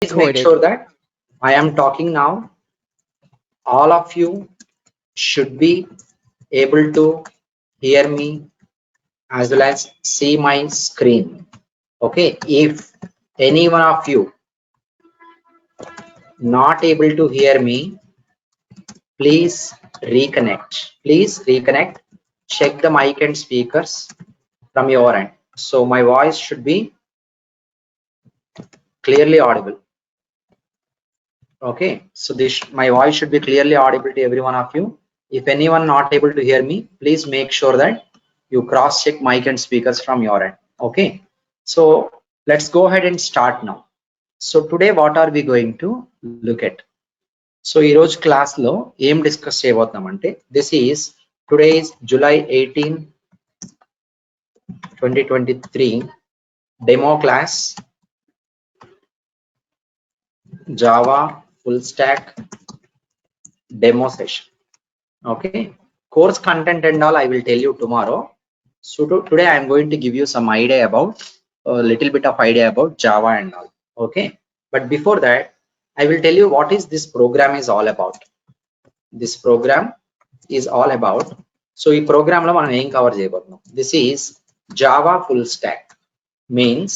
Please make sure that I am talking now. All of you should be able to hear me as well as see my screen. Okay, if any one of you not able to hear me, please reconnect. Please reconnect. Check the mic and speakers from your end. So my voice should be clearly audible. Okay, so my voice should be clearly audible to every one of you. If anyone not able to hear me, please make sure that you cross check mic and speakers from your end. Okay, so let's go ahead and start now. So today what are we going to look at? So ఈ రోజు class లో ఏం discuss చేయబోతున్నాం అంటే this is today is July 18 2023 demo class Java full stack demo session. Okay, course content and all I will tell you tomorrow. So today I am going to give you some idea about a little bit of idea about Java and all. Okay, but before that I will tell you what is this program is all about. This program is all about, so ఈ program లో మనం ఏం cover చేయబోతున్నాం. This is Java full stack, means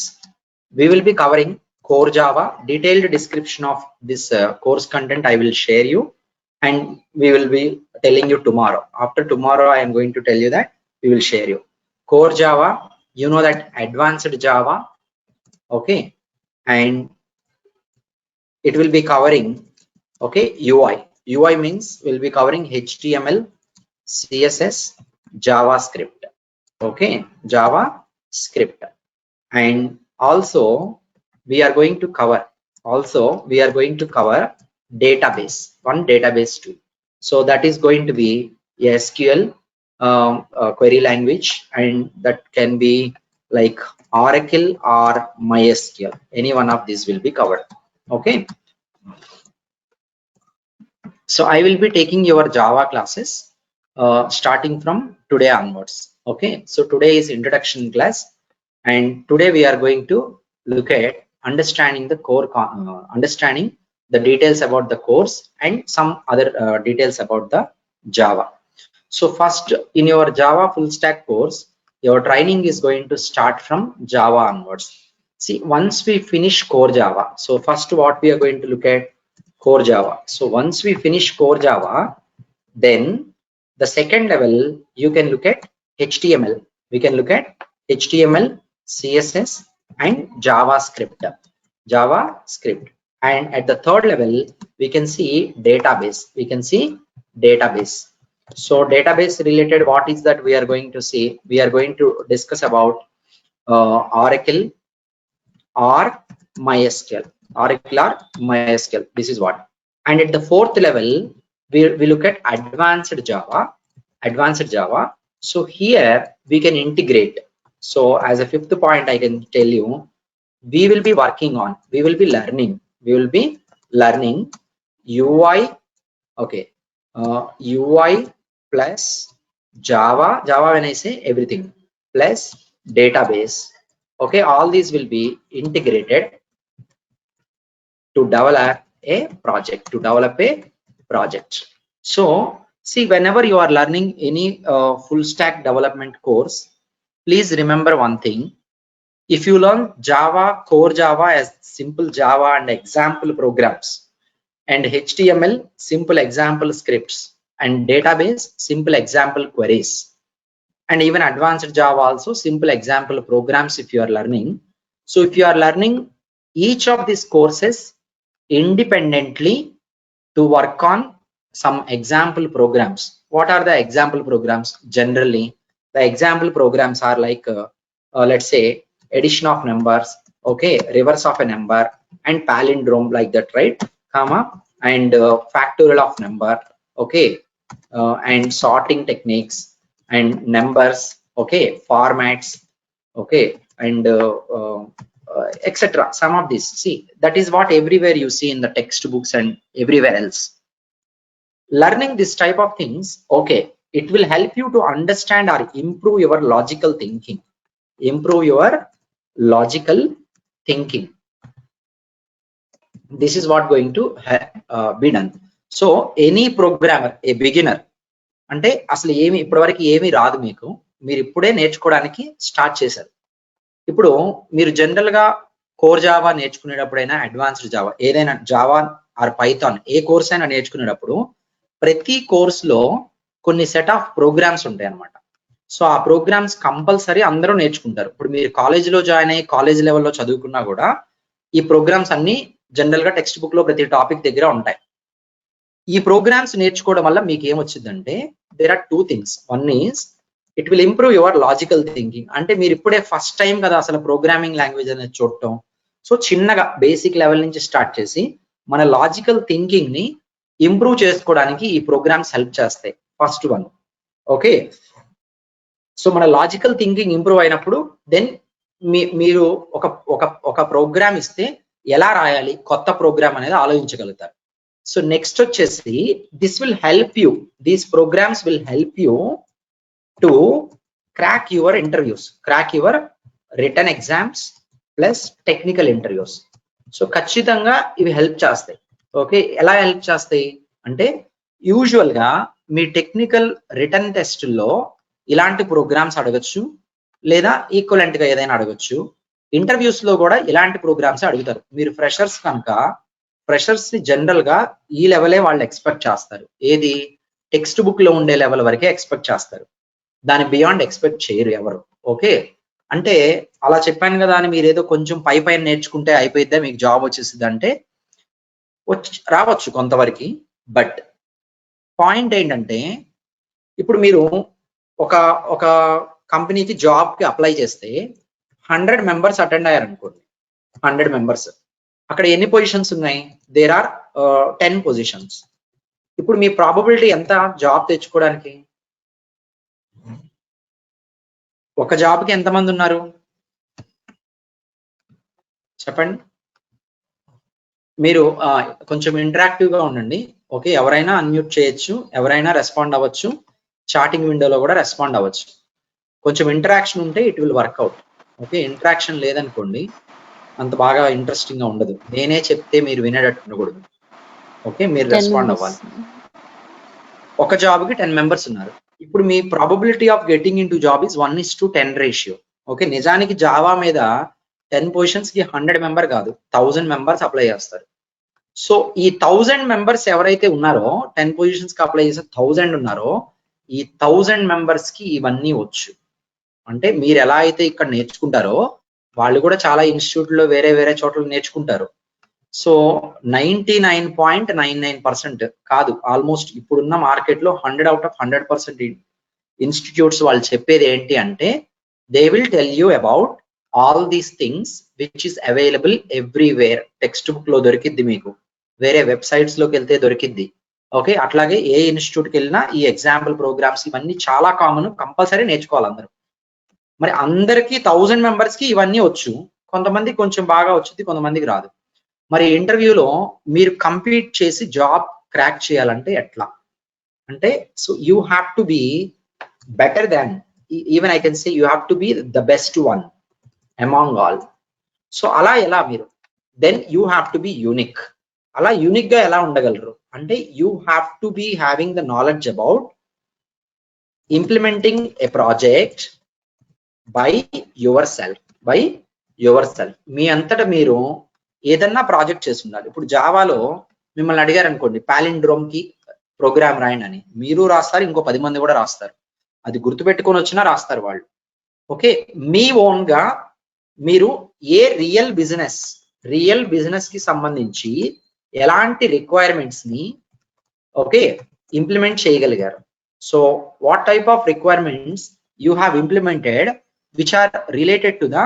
we will be covering core Java. Detailed description of this course content I will share you, and we will be telling you tomorrow. After tomorrow I am going to tell you that we will share you core Java, you know that advanced Java. Okay, and it will be covering, okay, UI means we'll be covering HTML, CSS, JavaScript. Okay, JavaScript. And also we are going to cover database, one database tool. So that is going to be SQL query language, and that can be like Oracle or MySQL. Any one of these will be covered. Okay, so I will be taking your Java classes starting from today onwards. Okay, so today is introduction class, and today we are going to look at understanding the core, understanding the details about the course and some other details about the Java. So first, in your Java full stack course, your training is going to start from Java onwards. See, once we finish core Java, so first what we are going to look at core Java. So once we finish core Java, then the second level you can look at HTML. We can look at HTML, CSS, and JavaScript. And at the third level we can see database. So database related, what is that we are going to see? We are going to discuss about Oracle or MySQL. This is what. And at the fourth level we look at advanced Java. So here we can integrate. So as a fifth point I can tell you, we will be learning UI. Okay, UI plus Java when I say everything, plus database. Okay, all these will be integrated to develop a project. So see, whenever you are learning any full stack development course, please remember one thing. If you learn Java, core Java as simple Java and example programs, and HTML simple example scripts, and database simple example queries, and even advanced Java also simple example programs if you are learning. So if you are learning each of these courses independently to work on some example programs. What are the example programs? Generally the example programs are like let's say addition of numbers, okay, reverse of a number, and palindrome, like that, right? Comma, and factorial of number, okay, and sorting techniques and numbers, okay, formats, okay, and etc. Some of these, see, that is what everywhere you see in the textbooks and everywhere else. Learning this type of things, okay, it will help you to understand or improve your logical thinking. this is what going to be done. So any programmer, a beginner, అంటే అసలు ఏమి ఇప్పటివరకు ఏమీ రాదు మీకు, మీరు ఇప్పుడే నేర్చుకోవడానికి స్టార్ట్ చేశారు. ఇప్పుడు మీరు జనరల్ గా కోర్ జావా నేర్చుకునేటప్పుడైనా అడ్వాన్స్డ్ జావా ఏదైనా జావా ఆర్ పైథాన్ ఏ కోర్స్ అయినా నేర్చుకునేటప్పుడు ప్రతి కోర్స్ లో కొన్ని సెట్ ఆఫ్ ప్రోగ్రామ్స్ ఉంటాయి అన్నమాట. సో ఆ ప్రోగ్రామ్స్ కంపల్సరీ అందరూ నేర్చుకుంటారు. ఇప్పుడు మీరు కాలేజీలో జాయిన్ అయ్యి కాలేజ్ లెవెల్లో చదువుకున్నా కూడా ఈ ప్రోగ్రామ్స్ అన్ని జనరల్ గా టెక్స్ట్ బుక్ లో ప్రతి టాపిక్ దగ్గర ఉంటాయి. ఈ ప్రోగ్రామ్స్ నేర్చుకోవడం వల్ల మీకు ఏమొచ్చిందంటే there are two things. One is it will improve your logical thinking. అంటే మీరు ఇప్పుడే ఫస్ట్ టైం కదా అసలు ప్రోగ్రామింగ్ లాంగ్వేజ్ అనేది చూడటం. సో చిన్నగా బేసిక్ లెవెల్ నుంచి స్టార్ట్ చేసి మన లాజికల్ థింకింగ్ ని ఇంప్రూవ్ చేసుకోవడానికి ఈ ప్రోగ్రామ్స్ హెల్ప్ చేస్తాయి. First one. ఓకే, సో మన లాజికల్ థింకింగ్ ఇంప్రూవ్ అయినప్పుడు దెన్ మీరు ఒక ఒక ఒక ప్రోగ్రామ్ ఇస్తే ఎలా రాయాలి కొత్త ప్రోగ్రామ్ అనేది ఆలోచించగలుగుతారు. సో నెక్స్ట్ వచ్చేసి this will help you, these programs will help you to crack your interviews, crack your written exams plus technical interviews. So ఖచ్చితంగా ఇవి హెల్ప్ చేస్తాయి. ఓకే, ఎలా హెల్ప్ చేస్తాయి అంటే యూజువల్ గా మీ టెక్నికల్ రిటర్న్ టెస్ట్లో ఇలాంటి ప్రోగ్రామ్స్ అడగచ్చు, లేదా ఈక్వలెంట్ గా ఏదైనా అడగచ్చు. ఇంటర్వ్యూస్ లో కూడా ఇలాంటి ప్రోగ్రామ్స్ అడుగుతారు. మీరు ఫ్రెషర్స్ కనుక ఫ్రెషర్స్ ని జనరల్ గా ఈ లెవెలే వాళ్ళు ఎక్స్పెక్ట్ చేస్తారు. ఏది టెక్స్ట్ బుక్ లో ఉండే లెవెల్ వరకే ఎక్స్పెక్ట్ చేస్తారు, దాని బియాండ్ ఎక్స్పెక్ట్ చేయరు ఎవరు. ఓకే, అంటే అలా చెప్పాను కదా అని మీరు ఏదో కొంచెం పై పైన నేర్చుకుంటే అయిపోయిద్దా మీకు జాబ్ వచ్చేసింది అంటే రావచ్చు కొంతవరకు. బట్ పాయింట్ ఏంటంటే ఇప్పుడు మీరు ఒక ఒక కంపెనీకి జాబ్ కి అప్లై చేస్తే 100 మెంబర్స్ అటెండ్ అయ్యారు అనుకోండి. 100 మెంబర్స్, అక్కడ ఎన్ని పొజిషన్స్ ఉన్నాయి? There are 10 positions. ఇప్పుడు మీ ప్రాబబిలిటీ ఎంత జాబ్ తెచ్చుకోవడానికి? ఒక జాబ్ కి ఎంతమంది ఉన్నారు చెప్పండి. మీరు కొంచెం ఇంటరాక్టివ్ గా ఉండండి. ఓకే, ఎవరైనా అన్మ్యూట్ చేయొచ్చు, ఎవరైనా రెస్పాండ్ అవ్వచ్చు, చాటింగ్ విండోలో కూడా రెస్పాండ్ అవ్వచ్చు. కొంచెం ఇంటరాక్షన్ ఉంటే it will work out. Okay, interaction లేదనుకోండి అంత బాగా ఇంట్రెస్టింగ్ గా ఉండదు. నేనే చెప్తే మీరు వినేటట్టు ఉండకూడదు. ఓకే, మీరు రెస్పాండ్ అవ్వాలి. ఒక జాబ్ కి 10 మెంబర్స్ ఉన్నారు. ఇప్పుడు మీ probability of getting in to job is 1:10 ratio. Okay, నిజానికి జావా మీద 10 పొజిషన్స్ కి 100 మెంబర్ కాదు, 1000 మెంబర్స్ అప్లై చేస్తారు. సో ఈ 1000 మెంబర్స్ ఎవరైతే ఉన్నారో 10 పొజిషన్స్ కి అప్లై చేసే 1000 ఉన్నారో ఈ 1000 మెంబర్స్ కి ఇవన్నీ వచ్చు. అంటే మీరు ఎలా అయితే ఇక్కడ నేర్చుకుంటారో వాళ్ళు కూడా చాలా ఇన్స్టిట్యూట్ లో వేరే వేరే చోట్ల నేర్చుకుంటారు. సో 99.99% కాదు, ఆల్మోస్ట్ ఇప్పుడున్న మార్కెట్ లో 100 out of 100% ఇన్స్టిట్యూట్స్ వాళ్ళు చెప్పేది ఏంటి అంటే they will tell you about all these things which is available everywhere. Text book లో దొరికిద్ది, మీకు వేరే వెబ్సైట్స్ లోకి వెళ్తే దొరికిద్ది. ఓకే, అట్లాగే ఏ ఇన్స్టిట్యూట్ కి వెళ్ళినా ఈ ఎగ్జాంపుల్ ప్రోగ్రామ్స్ ఇవన్నీ చాలా కామన్, కంపల్సరీ నేర్చుకోవాలి అందరూ. మరి అందరికి 1000 మెంబర్స్ కి ఇవన్నీ వచ్చు, కొంతమంది కొంచెం బాగా వచ్చింది, కొంతమందికి రాదు. మరి ఇంటర్వ్యూలో మీరు కంప్లీట్ చేసి జాబ్ క్రాక్ చేయాలంటే ఎట్లా అంటే so you have to be better than, even I can say you have to be the best one among all. So అలా ఎలా మీరు then you have to be unique. అలా యూనిక్ గా ఎలా ఉండగలరు అంటే you have to be having the knowledge about implementing a project by yourself. మీ అంతటా మీరు ఏదన్నా ప్రాజెక్ట్ చేసి ఉండాలి. ఇప్పుడు జావాలో మిమ్మల్ని అడిగారు అనుకోండి పాలిండ్రోమ్ కి ప్రోగ్రామ్ రాయండి అని, మీరు రాస్తారు, ఇంకో 10 మంది కూడా రాస్తారు. అది గుర్తుపెట్టుకొని వచ్చినా రాస్తారు వాళ్ళు. ఓకే, మీ ఓన్ గా మీరు ఏ రియల్ బిజినెస్ కి సంబంధించి ఎలాంటి రిక్వైర్మెంట్స్ ని ఓకే ఇంప్లిమెంట్ చేయగలిగారు. So what type of requirements you have implemented which are related to the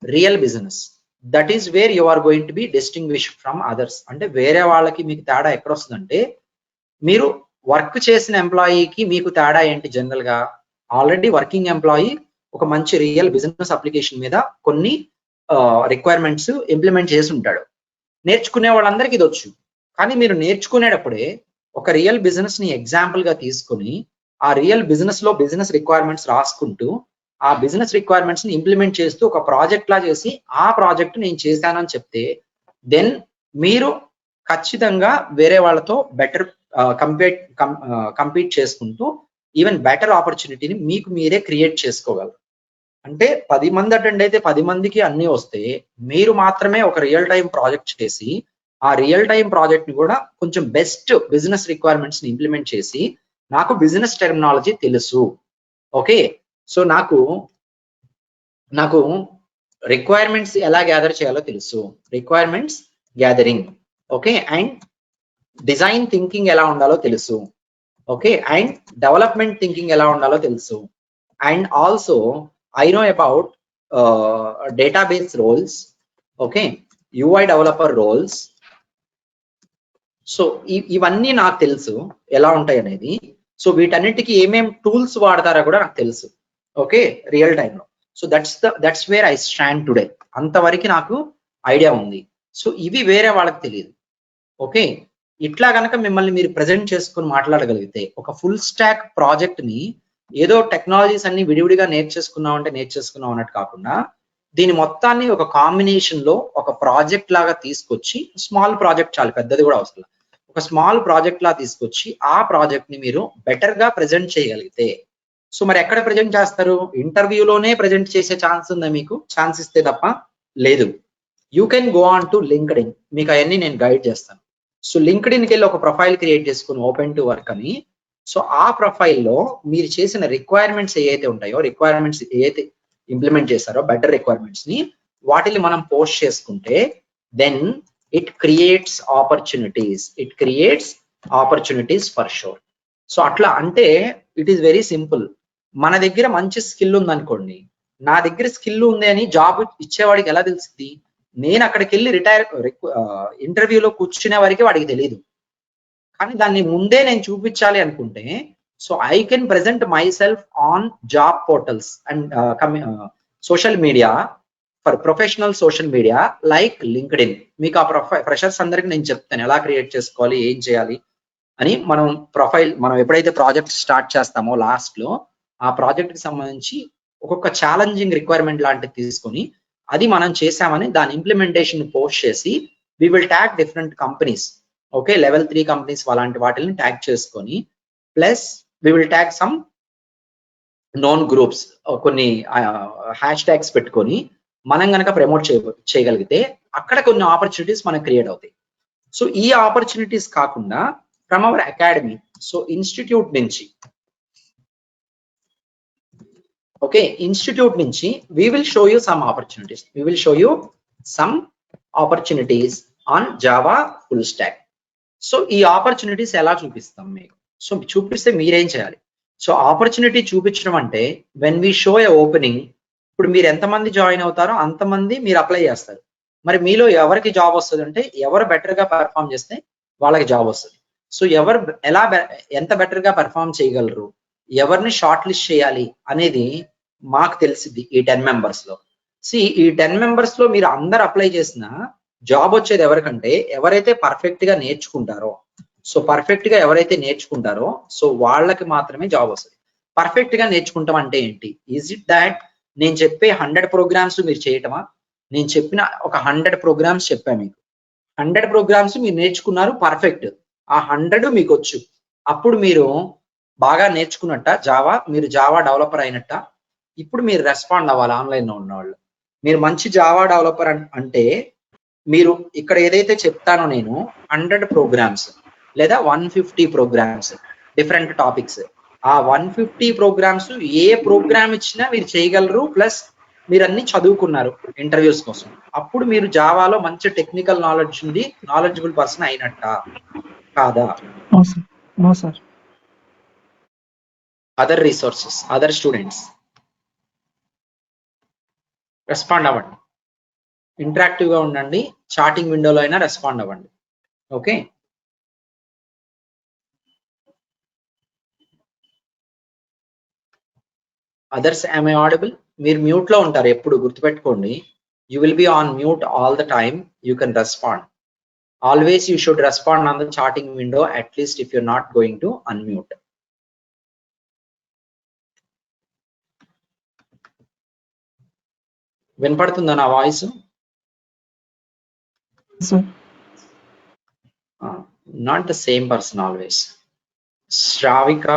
real business. That is where you are going to be distinguished from others. అంటే వేరే వాళ్ళకి మీకు తేడా ఎక్కడ వస్తుందంటే మీరు వర్క్ చేసిన ఎంప్లాయీకి మీకు తేడా ఏంటి? జనరల్ గా ఆల్రెడీ వర్కింగ్ ఎంప్లాయీ ఒక మంచి రియల్ బిజినెస్ అప్లికేషన్ మీద కొన్ని రిక్వైర్మెంట్స్ ఇంప్లిమెంట్ చేసి ఉంటాడు, నేర్చుకునే వాళ్ళందరికీ ఇది వచ్చు. కానీ మీరు నేర్చుకునేటప్పుడే ఒక రియల్ బిజినెస్ ని ఎగ్జాంపుల్ గా తీసుకుని ఆ రియల్ బిజినెస్ లో బిజినెస్ రిక్వైర్మెంట్స్ రాసుకుంటూ ఆ బిజినెస్ రిక్వైర్మెంట్స్ ని ఇంప్లిమెంట్ చేస్తూ ఒక ప్రాజెక్ట్ లా చేసి ఆ ప్రాజెక్ట్ నేను చేశానని చెప్తే దెన్ మీరు ఖచ్చితంగా వేరే వాళ్ళతో బెటర్ కంపీట్ చేసుకుంటూ ఈవెన్ బెటర్ ఆపర్చునిటీని మీకు మీరే క్రియేట్ చేసుకోగలరు. అంటే 10 మంది అటెండ్ అయితే 10 మందికి అన్నీ వస్తే మీరు మాత్రమే ఒక రియల్ టైం ప్రాజెక్ట్ చేసి ఆ రియల్ టైం ప్రాజెక్ట్ ని కూడా కొంచెం బెస్ట్ బిజినెస్ రిక్వైర్మెంట్స్ ని ఇంప్లిమెంట్ చేసి నాకు బిజినెస్ టెర్మినాలజీ తెలుసు. ఓకే, సో నాకు రిక్వైర్మెంట్స్ ఎలా గ్యాదర్ చేయాలో తెలుసు, requirements gathering. Okay, and design thinking ఎలా ఉండాలో తెలుసు. ఓకే, అండ్ డెవలప్మెంట్ థింకింగ్ ఎలా ఉండాలో తెలుసు. And also I know about database roles, okay, UI developer roles. So ఇవన్నీ నాకు తెలుసు ఎలా ఉంటాయి అనేది. సో వీటన్నిటికి ఏమేం టూల్స్ వాడతారో కూడా నాకు తెలుసు. ఓకే, రియల్ టైంలో. So that's where I stand today. అంతవరకు నాకు ఐడియా ఉంది. సో ఇవి వేరే వాళ్ళకి తెలియదు. ఓకే, ఇట్లా కనుక మిమ్మల్ని మీరు ప్రెజెంట్ చేసుకుని మాట్లాడగలిగితే ఒక ఫుల్ స్టాక్ ప్రాజెక్ట్ ని ఏదో టెక్నాలజీస్ అన్ని విడివిడిగా నేర్చేసుకున్నాం అన్నట్టు కాకుండా దీని మొత్తాన్ని ఒక కాంబినేషన్ లో ఒక ప్రాజెక్ట్ లాగా తీసుకొచ్చి, స్మాల్ ప్రాజెక్ట్ చాలు, పెద్దది కూడా అవసరం, ఒక స్మాల్ ప్రాజెక్ట్ లా తీసుకొచ్చి ఆ ప్రాజెక్ట్ ని మీరు బెటర్ గా ప్రెజెంట్ చేయగలిగితే, సో మరి ఎక్కడ ప్రెజెంట్ చేస్తారు? ఇంటర్వ్యూలోనే ప్రెజెంట్ చేసే ఛాన్స్ ఉందా? మీకు ఛాన్స్ ఇస్తే తప్ప లేదు. You can go on to LinkedIn, మీకు అవన్నీ నేను గైడ్ చేస్తాను. సో లింక్డ్ఇన్కి వెళ్ళి ఒక ప్రొఫైల్ క్రియేట్ చేసుకుని ఓపెన్ టు వర్క్ అని, సో ఆ ప్రొఫైల్లో మీరు చేసిన రిక్వైర్మెంట్స్ ఏవైతే ఉంటాయో, రిక్వైర్మెంట్స్ ఏదైతే ఇంప్లిమెంట్ చేశారో బెటర్ రిక్వైర్మెంట్స్ ని వాటిని మనం పోస్ట్ చేసుకుంటే then it creates opportunities for sure. So అట్లా అంటే ఇట్ ఈస్ వెరీ సింపుల్. మన దగ్గర మంచి స్కిల్ ఉందనుకోండి, నా దగ్గర స్కిల్ ఉంది అని జాబ్ ఇచ్చేవాడికి ఎలా తెలుస్తుంది? నేను అక్కడికి వెళ్ళి ఇంటర్వ్యూలో కూర్చునే వరకు వాడికి తెలియదు. కానీ దాన్ని ముందే నేను చూపించాలి అనుకుంటే, so I can present my self on job portals and social media, for professional social media like LinkedIn. మీకు ఆ ఫ్రెషర్స్ అందరికి నేను చెప్తాను ఎలా క్రియేట్ చేసుకోవాలి, ఏం చేయాలి అని. మనం ఎప్పుడైతే ప్రాజెక్ట్ స్టార్ట్ చేస్తామో లాస్ట్ లో ఆ ప్రాజెక్ట్ కి సంబంధించి ఒక్కొక్క ఛాలెంజింగ్ రిక్వైర్మెంట్ లాంటిది తీసుకొని అది మనం చేసామని దాని ఇంప్లిమెంటేషన్ పోస్ట్ చేసి we will tag different companies. Okay, level 3 companies అలాంటి వాటిని ట్యాగ్ చేసుకొని plus we will tag some known groups, కొన్ని హ్యాష్ ట్యాగ్స్ పెట్టుకొని మనం కనుక ప్రమోట్ చేయగలిగితే అక్కడ కొన్ని ఆపర్చునిటీస్ మనకు క్రియేట్ అవుతాయి. సో ఈ ఆపర్చునిటీస్ కాకుండా from our academy, so institute నుంచి, ఓకే, ఇన్స్టిట్యూట్ నుంచి we will show you some opportunities on Java full stack. So ఈ ఆపర్చునిటీస్ ఎలా చూపిస్తాం మీకు? సో చూపిస్తే మీరేం చేయాలి? సో ఆపర్చునిటీ చూపించడం అంటే when we show a opening, ఇప్పుడు మీరు ఎంతమంది జాయిన్ అవుతారో అంతమంది మీరు అప్లై చేస్తారు. మరి మీలో ఎవరికి జాబ్ వస్తుంది అంటే ఎవరు బెటర్ గా పెర్ఫామ్ చేస్తే వాళ్ళకి జాబ్ వస్తుంది. సో ఎవరు ఎంత బెటర్ గా పెర్ఫామ్ చేయగలరు, ఎవరిని షార్ట్ లిస్ట్ చేయాలి అనేది మాకు తెలిసింది ఈ 10 మెంబర్స్ లో. ఈ 10 మెంబర్స్ లో మీరు అందరు అప్లై చేసిన జాబ్ వచ్చేది ఎవరికంటే ఎవరైతే పర్ఫెక్ట్ గా నేర్చుకుంటారో, సో వాళ్ళకి మాత్రమే జాబ్ వస్తుంది. పర్ఫెక్ట్ గా నేర్చుకుంటాం అంటే ఏంటి? ఈజ్ ఇట్ దాట్ నేను చెప్పే 100 ప్రోగ్రామ్స్ మీరు చేయటమా? నేను చెప్పిన ఒక 100 ప్రోగ్రామ్స్ చెప్పా మీకు, 100 ప్రోగ్రామ్స్ మీరు నేర్చుకున్నారు పర్ఫెక్ట్, ఆ 100 మీకు వచ్చు, అప్పుడు మీరు బాగా నేర్చుకున్నట్ట జావా, మీరు జావా డెవలపర్ అయినట్ట. ఇప్పుడు మీరు రెస్పాండ్ అవ్వాలి. ఆన్లైన్ లో ఉన్నవాళ్ళు మీరు మంచి జావా డెవలపర్ అంటే మీరు ఇక్కడ ఏదైతే చెప్తానో నేను 100 ప్రోగ్రామ్స్ లేదా 150 ప్రోగ్రామ్స్ డిఫరెంట్ టాపిక్స్, ఆ 150 ప్రోగ్రామ్స్ ఏ ప్రోగ్రామ్ ఇచ్చినా మీరు చేయగలరు. ప్లస్ మీరు అన్ని చదువుకున్నారు ఇంటర్వ్యూస్ కోసం, అప్పుడు మీరు జావాలో మంచి టెక్నికల్ నాలెడ్జ్ ఉంది, నాలెడ్జబుల్ పర్సన్ అయినట్ట కాదా? Other resources, other students respond అవ్వండి, ఇంటరాక్టివ్ గా ఉండండి, చాటింగ్ విండోలో అయినా రెస్పాండ్ అవ్వండి. Okay, others am I audible? మీరు మ్యూట్ లో ఉంటారు ఎప్పుడు, గుర్తుపెట్టుకోండి. You will be on mute all the time. You can respond always. You should respond on the chatting window at least if you're not going to unmute. వినపడుతుందా నా voice? Not the same person always. Shravika,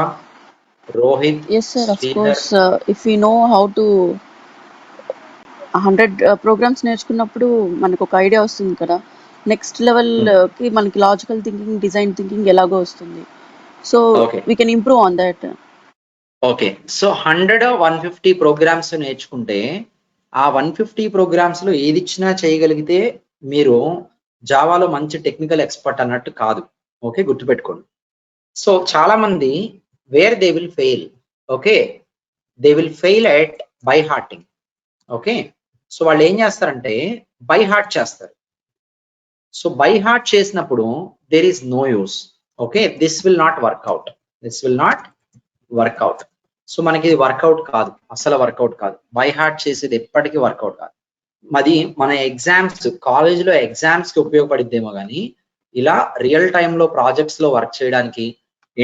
Rohit, Yes, sir, of Sridhar. course. If we know how to 100 programmes నేర్చుకున్నప్పుడు మనకు ఒక idea వస్తుంది కదా, next లెవెల్కి మనకి logical thinking, design thinking ఎలాగో వస్తుంది. So Okay. We can improve on that. Okay, so 100-150 programs నేర్చుకుంటే ఆ 150 ప్రోగ్రామ్స్ లో ఏది ఇచ్చినా చేయగలిగితే మీరు జావాలో మంచి టెక్నికల్ ఎక్స్పర్ట్ అన్నట్టు కాదు. ఓకే, గుర్తుపెట్టుకోండి. సో చాలా మంది where they will fail. Okay, they will fail at by hearting. Okay, so వాళ్ళు ఏం చేస్తారంటే బై హార్ట్ చేస్తారు. సో బై హార్ట్ చేసినప్పుడు there is no use. Okay, this will not work out. This will not work out. So మనకి ఇది work out కాదు, అసలు work out కాదు. బై హార్ట్ చేసేది ఎప్పటికీ వర్కౌట్ కాదు. మరి మన ఎగ్జామ్స్, కాలేజీలో ఎగ్జామ్స్ కి ఉపయోగపడిద్దేమో కానీ ఇలా రియల్ టైంలో ప్రాజెక్ట్స్ లో వర్క్ చేయడానికి,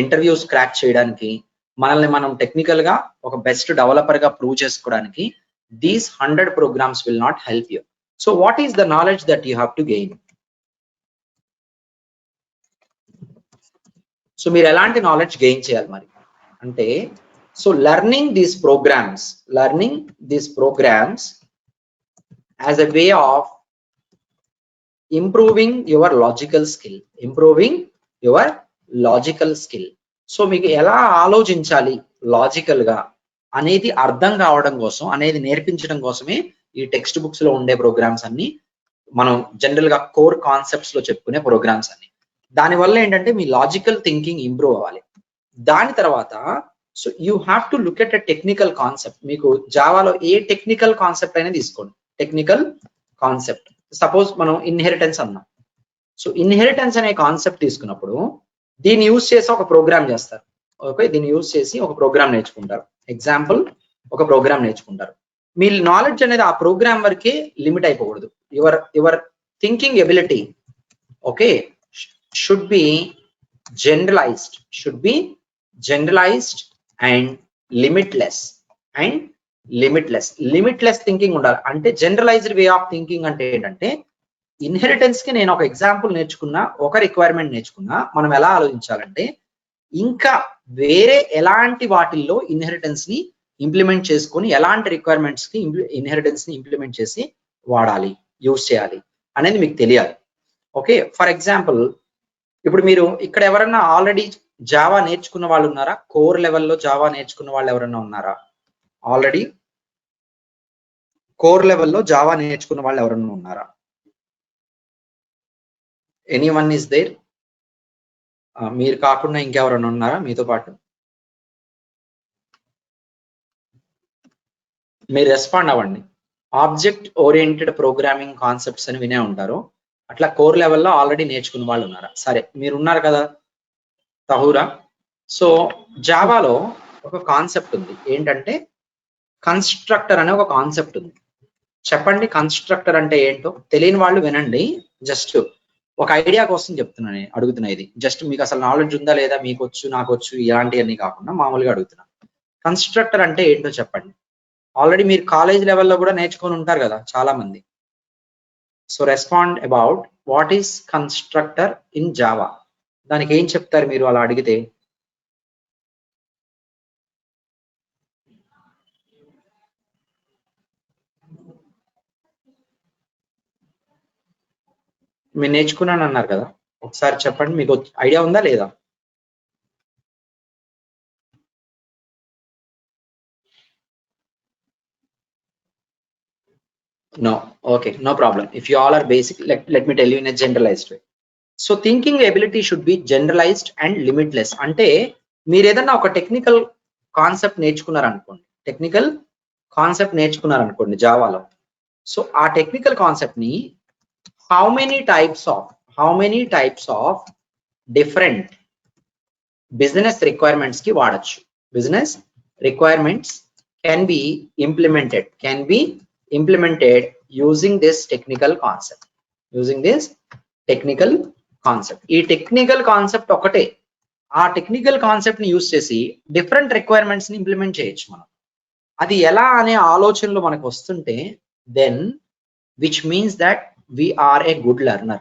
ఇంటర్వ్యూస్ క్రాక్ చేయడానికి, మనల్ని మనం టెక్నికల్ గా ఒక బెస్ట్ డెవలపర్ గా ప్రూవ్ చేసుకోవడానికి these 100 programs will not help you. So what is the knowledge that you have to gain? So మీరు ఎలాంటి నాలెడ్జ్ గెయిన్ చేయాలి మరి అంటే, so learning these programs as a way of improving your logical skill. So మీకు ఎలా ఆలోచించాలి logical గా అనేది అర్థం కావడం కోసం, అనేది నేర్పించడం కోసమే ఈ టెక్స్ట్ బుక్స్ లో ఉండే ప్రోగ్రామ్స్ అన్ని, మనం జనరల్ గా కోర్ కాన్సెప్ట్స్ లో చెప్పుకునే ప్రోగ్రామ్స్ అన్ని. దానివల్ల ఏంటంటే మీ లాజికల్ థింకింగ్ ఇంప్రూవ్ అవ్వాలి. దాని తర్వాత so you have to look at a technical concept. మీకు జావాలో ఏ టెక్నికల్ కాన్సెప్ట్ అయినా తీసుకోండి. టెక్నికల్ కాన్సెప్ట్, సపోజ్ మనం ఇన్హెరిటెన్స్ అన్నాం. సో ఇన్హెరిటెన్స్ అనే కాన్సెప్ట్ తీసుకున్నప్పుడు దీన్ని యూజ్ చేసి ఒక ప్రోగ్రామ్ చేస్తారు. ఓకే, దీన్ని యూజ్ చేసి ఒక ప్రోగ్రామ్ నేర్చుకుంటారు. ఎగ్జాంపుల్, ఒక ప్రోగ్రామ్ నేర్చుకుంటారు. మీ నాలెడ్జ్ అనేది ఆ ప్రోగ్రామ్ వరకే లిమిట్ అయిపోకూడదు. Your thinking ability okay should be generalized and limitless thinking ఉండాలి. అంటే జనరలైజ్డ్ వే ఆఫ్ థింకింగ్ అంటే ఏంటంటే, ఇన్హెరిటెన్స్ కి నేను ఒక ఎగ్జాంపుల్ నేర్చుకున్నా, ఒక రిక్వైర్మెంట్ నేర్చుకున్నా, మనం ఎలా ఆలోచించాలంటే ఇంకా వేరే ఎలాంటి వాటిల్లో ఇన్హెరిటెన్స్ ని ఇంప్లిమెంట్ చేసుకొని, ఎలాంటి రిక్వైర్మెంట్స్ కి ఇన్హెరిటెన్స్ ని ఇంప్లిమెంట్ చేసి వాడాలి, యూజ్ చేయాలి అనేది మీకు తెలియాలి. ఓకే, ఫర్ ఎగ్జాంపుల్, ఇప్పుడు మీరు ఇక్కడ ఎవరన్నా ఆల్రెడీ జావా నేర్చుకున్న వాళ్ళు ఉన్నారా? కోర్ లెవెల్లో జావా నేర్చుకున్న వాళ్ళు ఎవరన్నా ఉన్నారా? ఆల్రెడీ కోర్ లెవెల్లో జావా నేర్చుకున్న వాళ్ళు ఎవరన్నా ఉన్నారా? Anyone is there? మీరు కాకుండా ఇంకెవరన్నా ఉన్నారా మీతో పాటు? మీరు రెస్పాండ్ అవ్వండి. ఆబ్జెక్ట్ ఓరియంటెడ్ ప్రోగ్రామింగ్ కాన్సెప్ట్స్ అని వినే ఉంటారు. అట్లా కోర్ లెవెల్లో ఆల్రెడీ నేర్చుకున్న వాళ్ళు ఉన్నారా? సరే, మీరు ఉన్నారు కదా తహూరా. సో జావాలో ఒక కాన్సెప్ట్ ఉంది, ఏంటంటే కన్స్ట్రక్టర్ అనే ఒక కాన్సెప్ట్ ఉంది. చెప్పండి, కన్స్ట్రక్టర్ అంటే ఏంటో తెలియని వాళ్ళు వినండి. జస్ట్ ఒక ఐడియా కోసం చెప్తున్నాను, అడుగుతున్నా. ఇది జస్ట్ మీకు అసలు నాలెడ్జ్ ఉందా లేదా, మీకు వచ్చు నాకు వచ్చు ఇలాంటివన్నీ కాకుండా మామూలుగా అడుగుతున్నా. కన్స్ట్రక్టర్ అంటే ఏంటో చెప్పండి. ఆల్రెడీ మీరు కాలేజ్ లెవెల్లో కూడా నేర్చుకొని ఉంటారు కదా చాలా మంది. So respond about what is constructor in Java. దానికి ఏం చెప్తారు మీరు అలా అడిగితే? మీరు నేర్చుకున్నాను అన్నారు కదా, ఒకసారి చెప్పండి, మీకు ఐడియా ఉందా లేదా? No, okay, no problem. If you all are basic, let me tell you in a generalized way. So thinking ability should be generalized and limitless. అంటే మీరు ఏదన్నా ఒక టెక్నికల్ కాన్సెప్ట్ నేర్చుకున్నారనుకోండి జావాలో. సో ఆ టెక్నికల్ కాన్సెప్ట్ ని how many types of different business requirements కి వాడచ్చు. Business requirements can be implemented using this technical concept. ఈ technical concept ఒకటే, ఆ టెక్నికల్ కాన్సెప్ట్ ని యూజ్ చేసి డిఫరెంట్ రిక్వైర్మెంట్స్ ని ఇంప్లిమెంట్ చేయొచ్చు మనం. అది ఎలా అనే ఆలోచనలు మనకు వస్తుంటే, then which means that we are a good learner.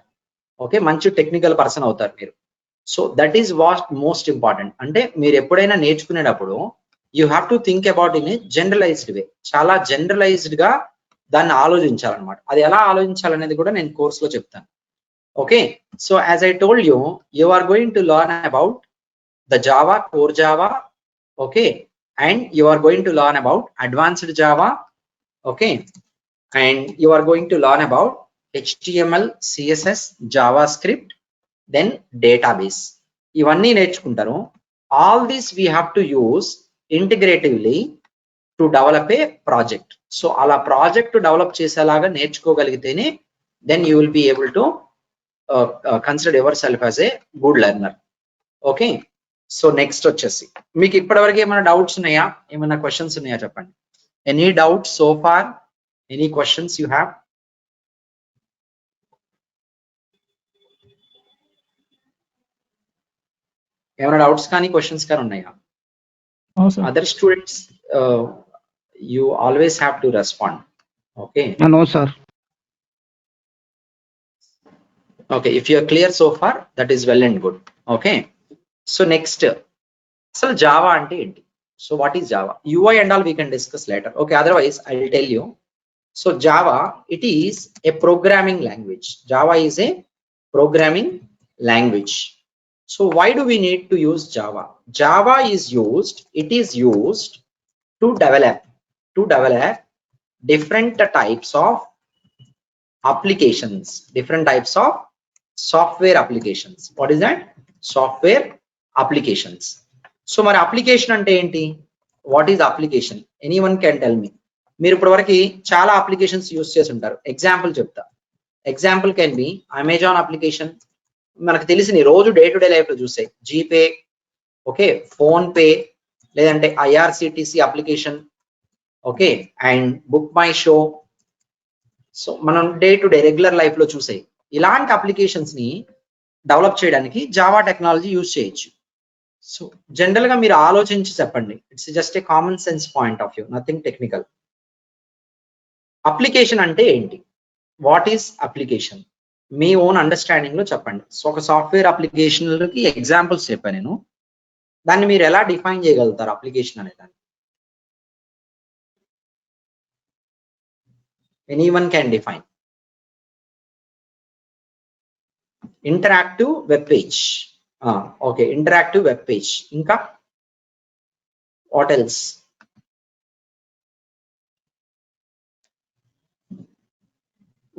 Okay, మంచి టెక్నికల్ పర్సన్ అవుతారు మీరు. So that is what most important. అంటే మీరు ఎప్పుడైనా నేర్చుకునేటప్పుడు you have to think about in a generalized way, చాలా జనరలైజ్డ్ గా దాన్ని ఆలోచించాలన్నమాట. అది ఎలా ఆలోచించాలనేది కూడా నేను కోర్సులో చెప్తాను. Okay, so as I told you, you are going to learn about the Java, core Java, okay, and you are going to learn about advanced Java, okay, and you are going to learn about HTML, CSS, JavaScript, then database. ఇవన్నీ నేర్చుకుంటారు. All this we have to use integratively to develop a project. So అలా project develop చేసేలాగా నేర్చుకోగలిగితేనే then you will be able to consider yourself as a good learner. Okay, so next వచ్చేసి మీకు ఇప్పటివరకు ఏమైనా doubts ఉన్నాయా, ఏమైనా క్వశ్చన్స్ ఉన్నాయా చెప్పండి. Any doubt so far, any questions you have? ఏమైనా డౌట్స్ కానీ క్వశ్చన్స్ కానీ ఉన్నాయా? Other students you always have to respond. Okay, no sir. Okay, if you are clear so far that is well and good. Okay, so next అసలు Java అంటే ఏంటి? So what is Java? UI and all we can discuss later. Okay, otherwise I will tell you. So Java, it is a programming language. Java is a programming language. So why do we need to use Java? Java is used, it is used to develop different types of applications, different types of software applications. What is that? Software applications. సో మరి application అంటే ఏంటి? What is application? Anyone can tell me. మీరు ఇప్పటివరకు చాలా applications use చేసి ఉంటారు. Example చెప్తా. Example can be Amazon application, మనకు తెలిసిన రోజు డే టు డే లైఫ్ లో చూసే జీపే, ఓకే, ఫోన్ పే, లేదంటే IRCTC application, okay, and book my show. సో మనం day to day regular life లో చూసే ఇలాంటి అప్లికేషన్స్ ని డెవలప్ చేయడానికి జావా టెక్నాలజీ యూజ్ చేయొచ్చు. సో జనరల్ గా మీరు ఆలోచించి చెప్పండి. It's just a common sense point of view, nothing technical. Application అంటే ఏంటి? What is application? Me own understanding లో చెప్పండి. సో ఒక సాఫ్ట్వేర్ అప్లికేషన్లకి ఎగ్జాంపుల్స్ చెప్పాను నేను, దాన్ని మీరు ఎలా డిఫైన్ చేయగలుగుతారు అప్లికేషన్ అనే దాన్ని? Anyone can define. Interactive web page, okay, interactive web page. ఇంకా what else?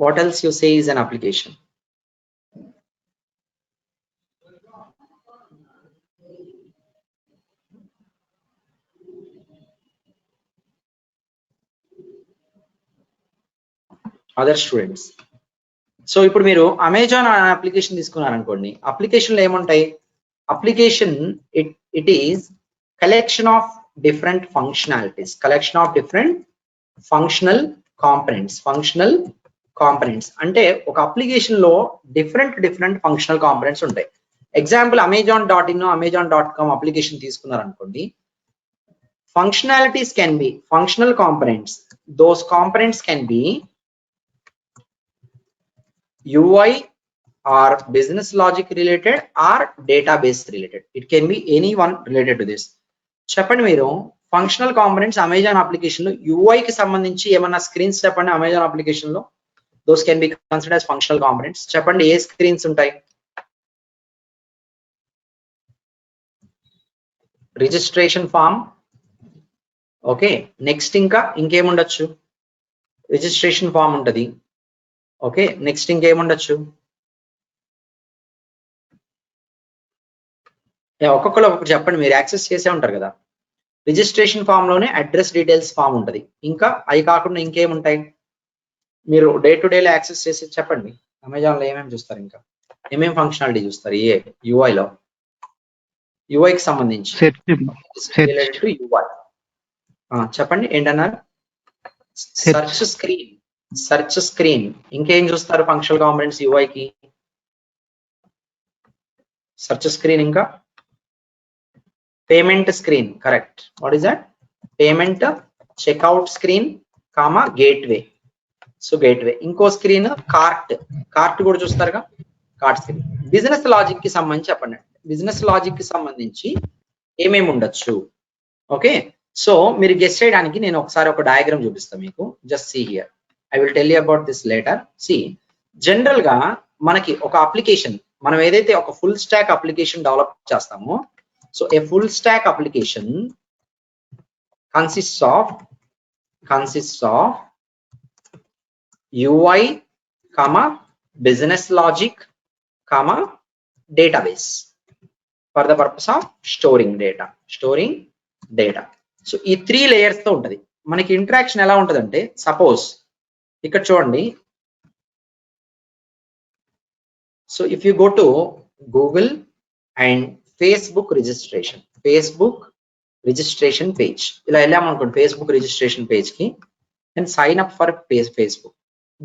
What else you say is an application? Other students. సో ఇప్పుడు మీరు అమెజాన్ అప్లికేషన్ తీసుకున్నారనుకోండి, అప్లికేషన్లో ఏముంటాయి? Application it is collection of different functionalities, collection of different functional components. అంటే ఒక application లో డిఫరెంట్ ఫంక్షనల్ కాంపనెంట్స్ ఉంటాయి. ఎగ్జాంపుల్ amazon.in, amazon.com అప్లికేషన్ తీసుకున్నారనుకోండి, functionalities can be functional components. Those components can be UI or business logic related or database related. It can be any one related to this. చెప్పండి మీరు functional components Amazon application లో UI కి సంబంధించి ఏమన్నా screens చెప్పండి. Amazon application లో those can be considered as functional components. చెప్పండి ఏ screens ఉంటాయి? రిజిస్ట్రేషన్ ఫామ్, ఓకే, నెక్స్ట్ ఇంకా ఇంకేముండొచ్చు? రిజిస్ట్రేషన్ ఫామ్ ఉంటది, ఓకే, నెక్స్ట్ ఇంకేముండొచ్చు? ఒక్కొక్కరు ఒక్కొక్కటి చెప్పండి, మీరు యాక్సెస్ చేసే ఉంటారు కదా. రిజిస్ట్రేషన్ ఫామ్ లోనే అడ్రస్ డీటెయిల్స్ ఫామ్ ఉంటది. ఇంకా అవి కాకుండా ఇంకేముంటాయి? మీరు డే టు డే లో యాక్సెస్ చేసి చెప్పండి. అమెజాన్ లో ఏమేమి చూస్తారు? ఇంకా ఏమేమి ఫంక్షనాలిటీ చూస్తారు? UI లో యూఐకి సంబంధించి చెప్పండి ఏంటన్నారు? Search screen. ఇంకేం చూస్తారు ఫంక్షనల్ కాంపనెంట్స్ యూఐకి? సర్చ్ స్క్రీన్, ఇంకా payment screen. Correct. What is that? Payment checkout screen comma gateway. So gateway. ఇంకో స్క్రీన్ కార్ట్ కూడా చూస్తారుగా. Card screen. బిజినెస్ లాజిక్ కి సంబంధించి చెప్పండి. బిజినెస్ లాజిక్ కి సంబంధించి ఏమేమి ఉండొచ్చు? ఓకే, సో మీరు గెస్ చేయడానికి నేను ఒకసారి ఒక డయాగ్రామ్ చూపిస్తాను మీకు. Just see here, I will tell you about this later. See, general గా మనకి ఒక అప్లికేషన్, మనం ఏదైతే ఒక ఫుల్ స్టాక్ అప్లికేషన్ డెవలప్ చేస్తామో, so a full stack application consists of UI, business logic, database for the purpose of storing data. So ఈ 3 layers తో ఉంటది. మనకి ఇంటరాక్షన్ ఎలా ఉంటదంటే, సపోజ్ ఇక్కడ చూడండి. So if you go to Google and Facebook registration page, ఇలా వెళ్ళామనుకోండి ఫేస్బుక్ రిజిస్ట్రేషన్ పేజ్ కి, and sign up for Facebook.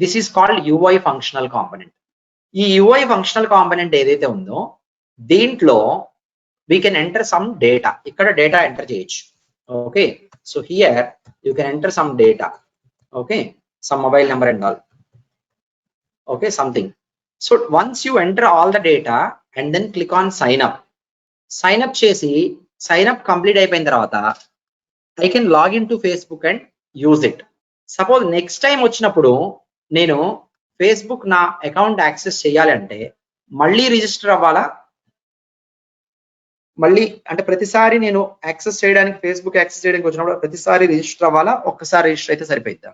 This is called UI functional component. ఈ UI ఫంక్షనల్ కాంపోనెంట్ ఏదైతే ఉందో దీంట్లో we can enter some data. ఇక్కడ data enter చేయొచ్చు. Okay, so here you can enter some data. Okay, some mobile number and all. Okay, something. So once you enter all the data and then click on sign up చేసి, sign up complete అయిపోయిన తర్వాత I can log in to Facebook and use it. Suppose next time వచ్చినప్పుడు నేను Facebook నా account access చేయాలంటే మళ్ళీ register అవ్వాలా? మళ్ళీ అంటే ప్రతిసారి నేను యాక్సెస్ చేయడానికి, ఫేస్బుక్ యాక్సెస్ చేయడానికి వచ్చినప్పుడు ప్రతిసారి రిజిస్టర్ అవ్వాలా? ఒక్కసారి రిజిస్టర్ అయితే సరిపోయిద్దా?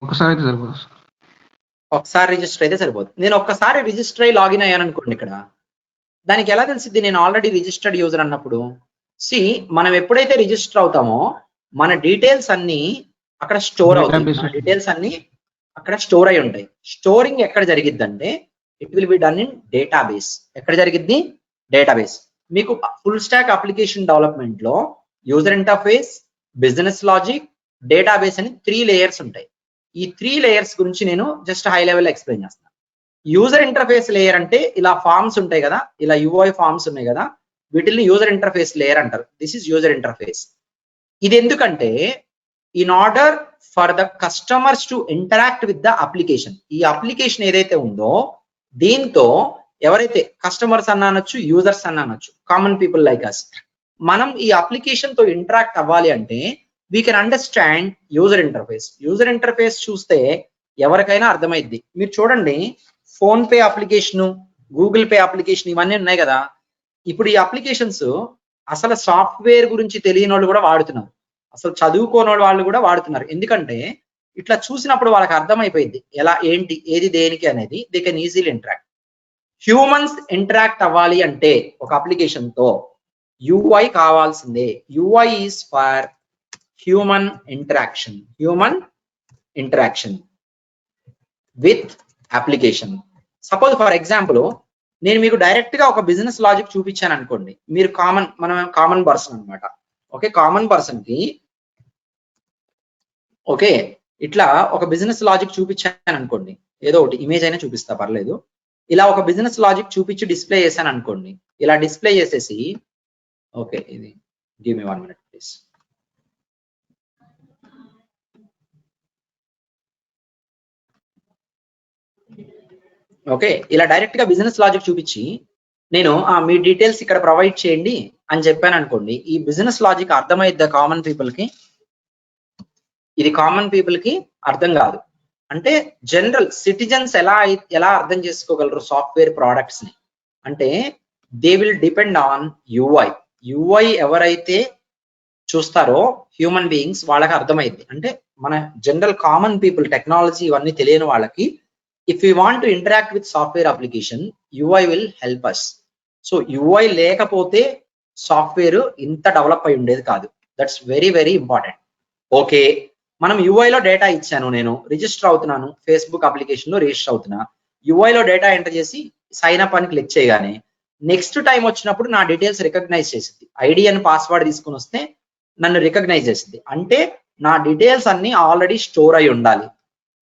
ఒకసారి అయితే సరిపోదు. ఒకసారి రిజిస్టర్ అయితే సరిపోదు. నేను ఒక్కసారి రిజిస్టర్ అయ్యి లాగిన్ అయ్యాను అనుకోండి, ఇక్కడ దానికి ఎలా తెలిసింది నేను ఆల్రెడీ రిజిస్టర్డ్ యూజర్ అన్నప్పుడు? సి, మనం ఎప్పుడైతే రిజిస్టర్ అవుతామో మన డీటెయిల్స్ అన్ని అక్కడ స్టోర్ అవుతాయి. మన డీటెయిల్స్ అన్ని అక్కడ స్టోర్ అయి ఉంటాయి. స్టోరింగ్ ఎక్కడ జరిగిద్ది అంటే it will be done in database. ఎక్కడ జరిగిద్ది? డేటాబేస్. మీకు ఫుల్ స్టాక్ అప్లికేషన్ డెవలప్మెంట్ లో user interface, business logic, database అని 3 లేయర్స్ ఉంటాయి. ఈ 3 లేయర్స్ గురించి నేను జస్ట్ హై లెవెల్ ఎక్స్ప్లెయిన్ చేస్తాను. యూజర్ ఇంటర్ఫేస్ లేయర్ అంటే ఇలా ఫార్మ్స్ ఉంటాయి కదా, ఇలా UI ఫార్మ్స్ ఉన్నాయి కదా, వీటిని యూజర్ ఇంటర్ఫేస్ లేయర్ అంటారు. This is user interface. ఇది ఎందుకంటే in order for the customers to interact with the application. ఈ అప్లికేషన్ ఏదైతే ఉందో దీంతో ఎవరైతే కస్టమర్స్ అన్న అనొచ్చు, యూజర్స్ అన్న అనొచ్చు, కామన్ పీపుల్ లైక్ అస్, మనం ఈ అప్లికేషన్ తో ఇంటరాక్ట్ అవ్వాలి అంటే we can understand user interface. User interface చూస్తే ఎవరికైనా అర్థమైద్ది. మీరు చూడండి, phone pay application, Google pay application ఇవన్నీ ఉన్నాయి కదా. ఇప్పుడు ఈ అప్లికేషన్స్ అసలు సాఫ్ట్వేర్ గురించి తెలియని వాళ్ళు కూడా వాడుతున్నారు, అసలు చదువుకోని వాళ్ళు కూడా వాడుతున్నారు. ఎందుకంటే ఇట్లా చూసినప్పుడు వాళ్ళకి అర్థమైపోయింది ఎలా, ఏంటి, ఏది దేనికి అనేది. They can easily interact. Humans interact అవ్వాలి అంటే ఒక అప్లికేషన్ తో UI కావాల్సిందే. UI is for human interaction with application. Suppose for example నేను మీకు డైరెక్ట్ గా ఒక బిజినెస్ లాజిక్ చూపించాను అనుకోండి, మీరు మనం కామన్ పర్సన్ అనమాట. ఓకే, కామన్ పర్సన్ కి ఓకే ఇట్లా ఒక బిజినెస్ లాజిక్ చూపించాను అనుకోండి, ఏదో ఒకటి ఇమేజ్ అయినా చూపిస్తా పర్లేదు. ఇలా ఒక బిజినెస్ లాజిక్ చూపించి డిస్ప్లే చేశాను అనుకోండి, ఇలా డిస్ప్లే చేసేసి, ఓకే ఇది give me 1 minute please. Okay, ఇలా డైరెక్ట్ గా బిజినెస్ లాజిక్ చూపించి నేను మీ డీటెయిల్స్ ఇక్కడ ప్రొవైడ్ చేయండి అని చెప్పాను అనుకోండి, ఈ బిజినెస్ లాజిక్ అర్థమైద్దా కామన్ పీపుల్ కి? ఇది కామన్ పీపుల్ కి అర్థం కాదు. అంటే జనరల్ సిటిజన్స్ ఎలా అర్థం చేసుకోగలరు సాఫ్ట్వేర్ ప్రోడక్ట్స్ ని అంటే they will depend on UI ఎవరైతే చూస్తారో హ్యూమన్ బీయింగ్స్ వాళ్ళకి అర్థమైంది. అంటే మన జనరల్ కామన్ పీపుల్, టెక్నాలజీ ఇవన్నీ తెలియని వాళ్ళకి if you want to interact with software application UI will help us. So UI లేకపోతే సాఫ్ట్వేర్ ఇంత డెవలప్ అయి ఉండేది కాదు. That's very very important. Okay, మనం UI లో డేటా ఇచ్చాను, నేను రిజిస్టర్ అవుతున్నాను, ఫేస్బుక్ అప్లికేషన్ లో రిజిస్టర్ అవుతున్నా, UI లో డేటా ఎంటర్ చేసి సైన్ అప్ అని క్లిక్ చేయగానే నెక్స్ట్ టైం వచ్చినప్పుడు నా డీటెయిల్స్ రికగ్నైజ్ చేసింది. ఐడి అని పాస్వర్డ్ తీసుకుని వస్తే నన్ను రికగ్నైజ్ చేసింది. అంటే నా డీటెయిల్స్ అన్ని ఆల్రెడీ స్టోర్ అయి ఉండాలి.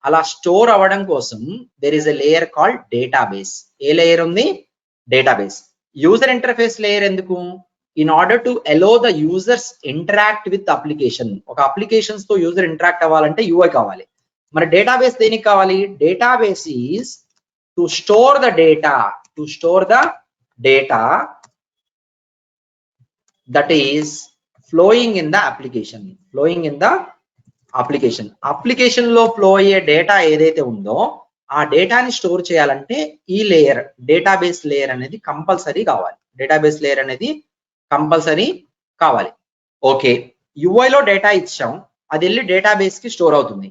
అలా స్టోర్ అవ్వడం కోసం there is a layer called database. ఏ లేయర్ ఉంది? డేటాబేస్. యూజర్ ఇంటర్ఫేస్ లేయర్ ఎందుకు? In order to allow the users interact with application. ఒక అప్లికేషన్స్ తో యూజర్ ఇంటరాక్ట్ అవ్వాలంటే UI కావాలి. మరి డేటాబేస్ దేనికి కావాలి? Database is to store the data that is flowing in the application. Application లో flow అయ్యే డేటా ఏదైతే ఉందో ఆ డేటాని స్టోర్ చేయాలంటే ఈ లేయర్ డేటాబేస్ లేయర్ అనేది కంపల్సరీ కావాలి. ఓకే, యూఐలో డేటా ఇచ్చాం, అది వెళ్ళి డేటాబేస్ కి స్టోర్ అవుతుంది.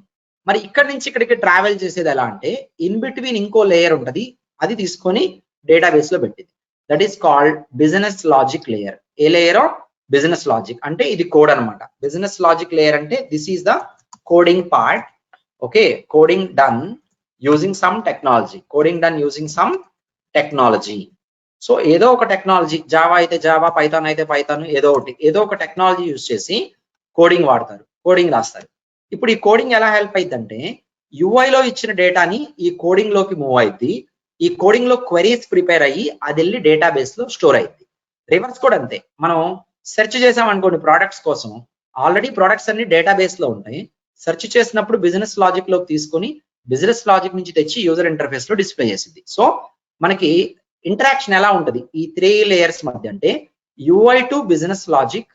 మరి ఇక్కడ నుంచి ఇక్కడికి ట్రావెల్ చేసేది ఎలా అంటే ఇన్ బిట్వీన్ ఇంకో లేయర్ ఉంటుంది, అది తీసుకొని డేటాబేస్ లో పెట్టింది. That is called business logic layer. A layer? Business logic. అంటే ఇది కోడ్ అనమాట. బిజినెస్ లాజిక్ లేయర్ అంటే this is the coding part. Okay, coding done using some technology. So ఏదో ఒక టెక్నాలజీ, జావా అయితే జావా, పైథాన్ అయితే పైథాన్, ఏదో ఒక టెక్నాలజీ యూజ్ చేసి కోడింగ్ వాడతారు, కోడింగ్ రాస్తారు. ఇప్పుడు ఈ కోడింగ్ ఎలా హెల్ప్ అయిందంటే యూఐలో ఇచ్చిన డేటాని ఈ కోడింగ్ లోకి మూవ్ అయింది. ఈ కోడింగ్ లో క్వెరీస్ ప్రిపేర్ అయ్యి అది వెళ్ళి డేటాబేస్ లో స్టోర్ అయింది. రివర్స్ కూడా అంతే. మనం సెర్చ్ చేసాం అనుకోండి ప్రొడక్ట్స్ కోసం, ఆల్రెడీ ప్రొడక్ట్స్ అన్ని డేటాబేస్ లో ఉంటాయి. సెర్చ్ చేసినప్పుడు బిజినెస్ లాజిక్ లోకి తీసుకొని బిజినెస్ లాజిక్ నుంచి తెచ్చి యూజర్ ఇంటర్ఫేస్ లో డిస్ప్లే చేసింది. సో మనకి ఇంటరాక్షన్ ఎలా ఉంటుంది ఈ 3 లేయర్స్ మధ్య అంటే UI to business logic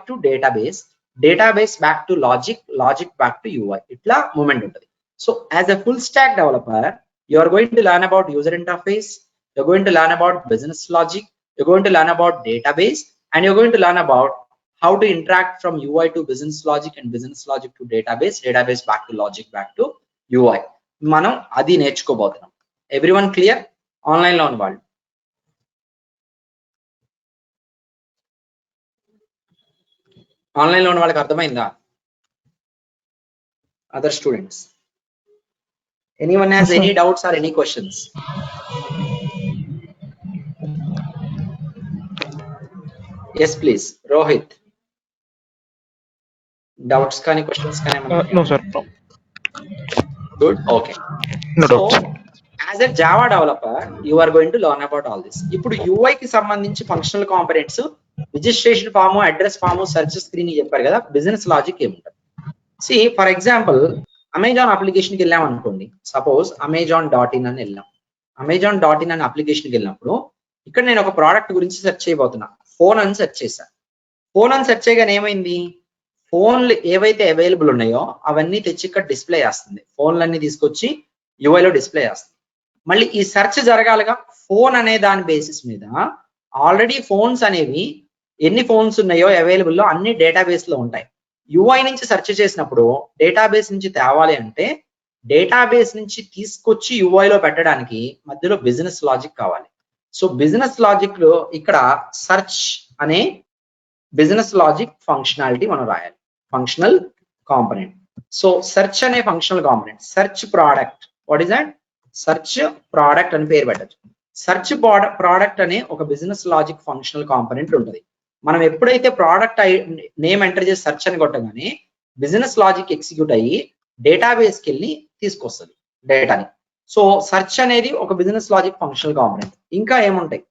to database back to logic back to UI, ఇట్లా మూమెంట్ ఉంటుంది. So as a full stack developer you are going to learn about user interface, you're going to learn about business logic, you're going to learn about database, and you're going to learn about how to interact from UI to business logic and business logic to database back to logic back to UI. మనం అది నేర్చుకోబోతున్నాం. Everyone clear? Online లో ఉన్న వాళ్ళు, online లో ఉన్న వాళ్ళకి అర్థమైందా? Other students, anyone has any doubts or any questions? Yes please, Rohit. Doubts kani questions kani No sir, no. Good, okay. No So doubts. as a Java developer you are going to learn about all this. ఇప్పుడు UI కి సంబంధించి functional components, registration form, address form, search screen చెప్పారు కదా. Business logic ఏముంటుంది? See for example Amazon అప్లికేషన్కి వెళ్ళాం అనుకోండి. Suppose amazon.in అని వెళ్ళాం. amazon.in అనే అప్లికేషన్కి వెళ్ళినప్పుడు ఇక్కడ నేను ఒక ప్రోడక్ట్ గురించి సెర్చ్ చేయబోతున్నా. ఫోన్ అని సెర్చ్ చేశాను. ఫోన్ అని సెర్చ్ చేయగానే ఏమైంది, ఫోన్లు ఏవైతే అవైలబుల్ ఉన్నాయో అవన్నీ తెచ్చి ఇక్కడ డిస్ప్లే చేస్తుంది. ఫోన్లన్నీ తీసుకొచ్చి యూఐలో డిస్ప్లే చేస్తుంది. మళ్ళీ ఈ సెర్చ్ జరగాలిగా. ఫోన్ అనే దాని బేసిస్ మీద ఆల్రెడీ ఫోన్స్ అనేవి ఎన్ని ఫోన్స్ ఉన్నాయో అవైలబుల్లో అన్ని డేటాబేస్ లో ఉంటాయి. యూఐ నుంచి సెర్చ్ చేసినప్పుడు డేటాబేస్ నుంచి తేవాలి అంటే డేటాబేస్ నుంచి తీసుకొచ్చి యూఐలో పెట్టడానికి మధ్యలో బిజినెస్ లాజిక్ కావాలి. సో బిజినెస్ లాజిక్ లో ఇక్కడ సెర్చ్ అనే బిజినెస్ లాజిక్ ఫంక్షనాలిటీ మనం రాయాలి, ఫంక్షనల్ కాంపోనెంట్. సో సెర్చ్ అనే functional component, search product, what is that? Search product అని పేరు పెట్టచ్చు. సెర్చ్ ప్రోడక్ట్ అనే ఒక బిజినెస్ లాజిక్ ఫంక్షనల్ కాంపోనెంట్ ఉంటుంది. మనం ఎప్పుడైతే ప్రోడక్ట్ నేమ్ ఎంటర్ చేసి సెర్చ్ అని కొట్టగానే బిజినెస్ లాజిక్ ఎగ్జిక్యూట్ అయ్యి డేటాబేస్కి వెళ్ళి తీసుకొస్తుంది డేటాని. సో సెర్చ్ అనేది ఒక బిజినెస్ లాజిక్ ఫంక్షనల్ కాంపోనెంట్. ఇంకా ఏముంటాయి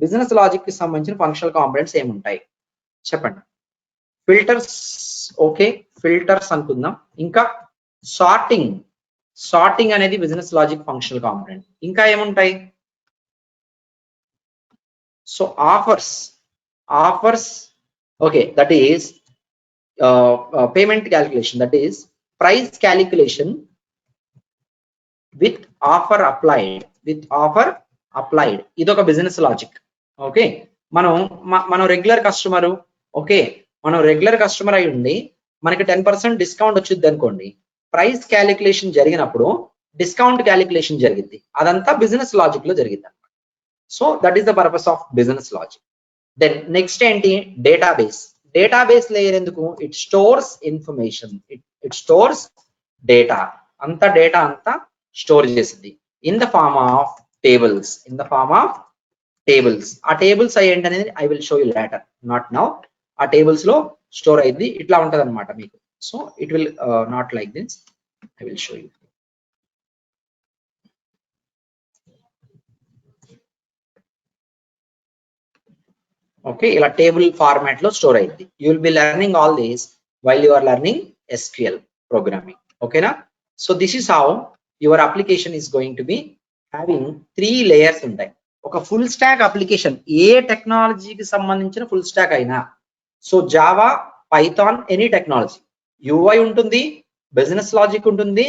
బిజినెస్ లాజిక్ కి సంబంధించిన ఫంక్షనల్ కాంపోనెంట్స్ ఏముంటాయి చెప్పండి? ఫిల్టర్స్, ఓకే ఫిల్టర్స్ అనుకుందాం. ఇంకా సార్టింగ్ అనేది బిజినెస్ లాజిక్ ఫంక్షనల్ కాంపోనెంట్. ఇంకా ఏముంటాయి? So offers, okay, that is payment calculation, that is price calculation with offer applied, ఇదొక బిజినెస్ లాజిక్. ఓకే, మనం రెగ్యులర్ కస్టమర్, ఓకే, మనం రెగ్యులర్ కస్టమర్ అయి ఉండి మనకి 10% డిస్కౌంట్ వచ్చింది అనుకోండి. ప్రైస్ క్యాలిక్యులేషన్ జరిగినప్పుడు డిస్కౌంట్ క్యాలిక్యులేషన్ జరిగింది, అదంతా బిజినెస్ లాజిక్ లో జరిగింది అనమాట. So that is the purpose of business logic. Then next ఏంటి? డేటాబేస్ లేయర్ ఎందుకు? It stores information, it stores data అంతా స్టోర్ చేసింది in the form of tables. ఆ టేబుల్స్ అయ్యేంటి అనేది I will show you later, not now. ఆ tables లో store అయింది, ఇట్లా ఉంటది అనమాట మీకు. So it will not like this, I will show you. Okay, ఇలా టేబుల్ ఫార్మాట్ లో స్టోర్ అయింది. You will be learning all these while you are learning SQL programming. ఓకేనా? So this is how your application is going to be having 3 layers ఉంటాయి. ఒక full stack application ఏ టెక్నాలజీకి సంబంధించిన full stack అయినా, so Java, Python, any technology, UI ఉంటుంది, business logic ఉంటుంది,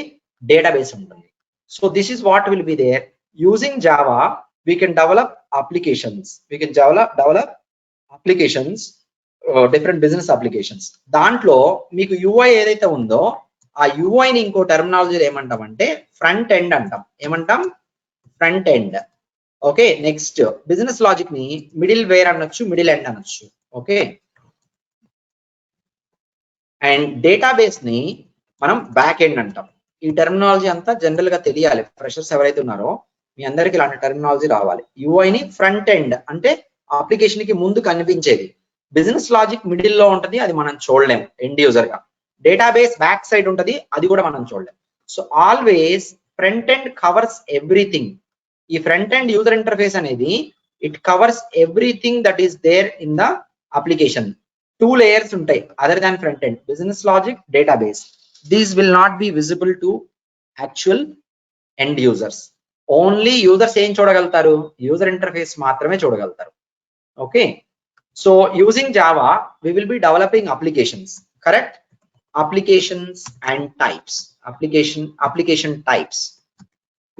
database ఉంటుంది. So this is what will be there. Using Java we can develop applications, different business applications. దాంట్లో మీకు యూఐ ఏదైతే ఉందో ఆ యూఐని ఇంకో టెర్మినాలజీ ఏమంటామంటే ఫ్రంట్ ఎండ్ అంటాం. ఏమంటాం? Front end. Okay, next business logic ని మిడిల్ వేర్ అనొచ్చు, మిడిల్ ఎండ్ అనొచ్చు. ఓకే, అండ్ డేటాబేస్ ని మనం బ్యాక్ ఎండ్ అంటాం. ఈ టెర్మినాలజీ అంతా జనరల్ గా తెలియాలి. ఫ్రెషర్స్ ఎవరైతే ఉన్నారో మీ అందరికి ఇలాంటి టెర్మినాలజీ రావాలి. యూఐని ఫ్రంట్ ఎండ్ అంటే అప్లికేషన్ కి ముందు కనిపించేది, బిజినెస్ లాజిక్ మిడిల్ లో ఉంటది, అది మనం చూడలేం ఎండ్ యూజర్ గా. డేటాబేస్ బ్యాక్ సైడ్ ఉంటది, అది కూడా మనం చూడలేం. So always front end covers everything. ఈ ఫ్రంట్ ఎండ్ యూజర్ ఇంటర్ఫేస్ అనేది it covers everything that is there in the application. 2 layers ఉంటాయి other than front end, business logic, database. These will not be visible to actual end users. Only users ఏం చూడగలుగుతారు? User interface మాత్రమే చూడగలుగుతారు. Okay, so using Java we will be developing applications. Correct? Applications and types. Application types.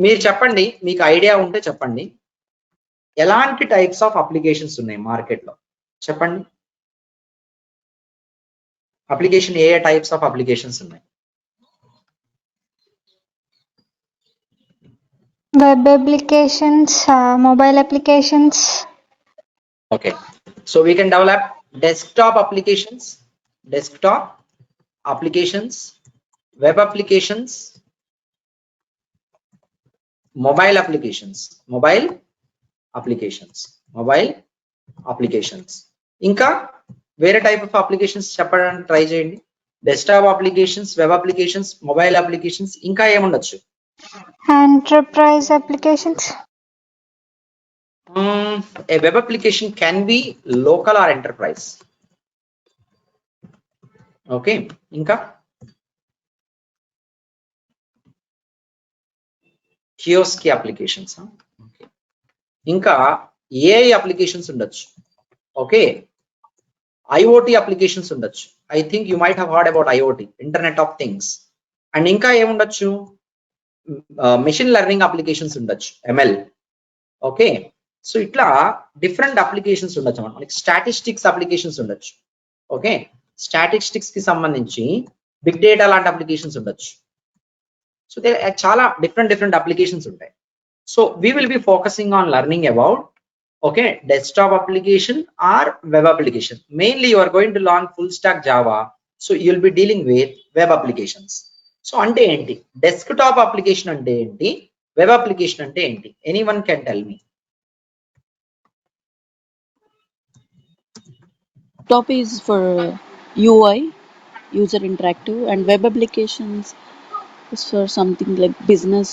మీరు చెప్పండి, మీకు idea ఉంటే చెప్పండి, ఎలాంటి టైప్స్ ఆఫ్ అప్లికేషన్స్ ఉన్నాయి మార్కెట్ లో? చెప్పండి, application A types of applications ఉన్నాయి? Web applications, mobile applications. Okay, so we can develop desktop applications, web applications, mobile applications. ఇంకా వేరే టైప్ ఆఫ్ అప్లికేషన్స్ చెప్పడానికి ట్రై చేయండి. Desktop applications, web applications, mobile applications, ఇంకా ఏముండొచ్చు? Enterprise applications. A web application can be local or enterprise. Okay, ఇంకా కియోస్కి applications, ఇంకా AI applications ఉండొచ్చు. Okay, IoT applications ఉండొచ్చు. I think you might have heard about IoT, internet of things. And ఇంకా ఏముండొచ్చు? Machine learning applications ఉండొచ్చు, ML. Okay, so ఇట్లా different applications ఉండొచ్చు. మనకి statistics applications ఉండొచ్చు. ఓకే, స్టాటిస్టిక్స్ కి సంబంధించి బిగ్ డేటా లాంటి అప్లికేషన్స్ ఉండొచ్చు. సో చాలా డిఫరెంట్ అప్లికేషన్స్ ఉంటాయి. So we will be focusing on learning about desktop application or web application. Mainly you are going to learn full stack Java, so you will be dealing with web applications. So ante enti desktop application ante enti, web application ante enti? Anyone can tell me? Top is for UI, user interactive, and web applications is for something like business,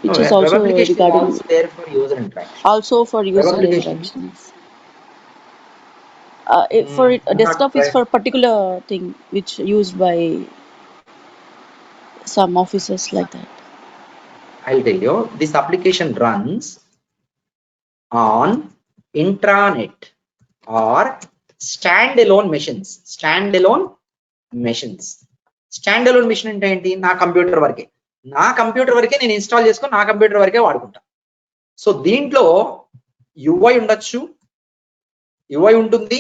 which is web also application regarding is also there for user interaction. also for Web user application? interactions. For desktop is for particular thing which used by some offices like that. I'll tell you, this application runs on intranet or standalone machines. Standalone machine అంటే ఏంటి? నా computer వరకే నేను install చేసుకొని నా computer వరకే వాడుకుంటా. So దీంట్లో UI ఉంటుంది,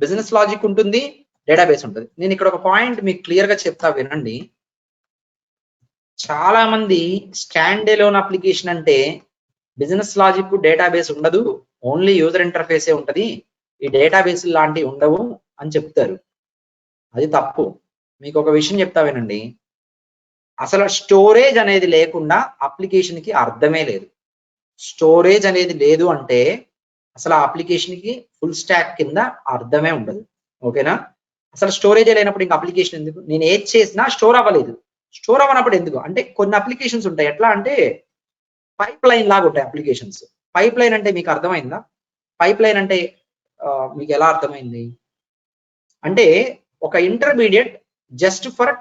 బిజినెస్ లాజిక్ ఉంటుంది, డేటాబేస్ ఉంటుంది. నేను ఇక్కడ ఒక పాయింట్ మీకు క్లియర్ గా చెప్తా, వినండి. చాలా మంది స్టాండ్ ఎలోన్ అప్లికేషన్ అంటే బిజినెస్ లాజిక్, డేటాబేస్ ఉండదు, ఓన్లీ యూజర్ ఇంటర్ఫేసే ఉంటది, ఈ డేటాబేస్ లాంటివి ఉండవు అని చెప్తారు. అది తప్పు. మీకు ఒక విషయం చెప్తా, వినండి. అసలు స్టోరేజ్ అనేది లేకుండా అప్లికేషన్ కి అర్థమే లేదు. స్టోరేజ్ అనేది లేదు అంటే అసలు ఆ అప్లికేషన్ కి ఫుల్ స్టాక్ కింద అర్థమే ఉండదు. ఓకేనా? అసలు స్టోరేజ్ లేనప్పుడు ఇంకా అప్లికేషన్ ఎందుకు? నేను ఏది చేసినా స్టోర్ అవ్వలేదు. స్టోర్ అవ్వనప్పుడు ఎందుకు అంటే కొన్ని అప్లికేషన్స్ ఉంటాయి, ఎట్లా అంటే పైప్ లైన్ లాగా ఉంటాయి అప్లికేషన్స్. పైప్ లైన్ అంటే మీకు అర్థమైందా? పైప్ లైన్ అంటే మీకు ఎలా అర్థమైంది అంటే ఒక ఇంటర్మీడియట్ జస్ట్ ఫర్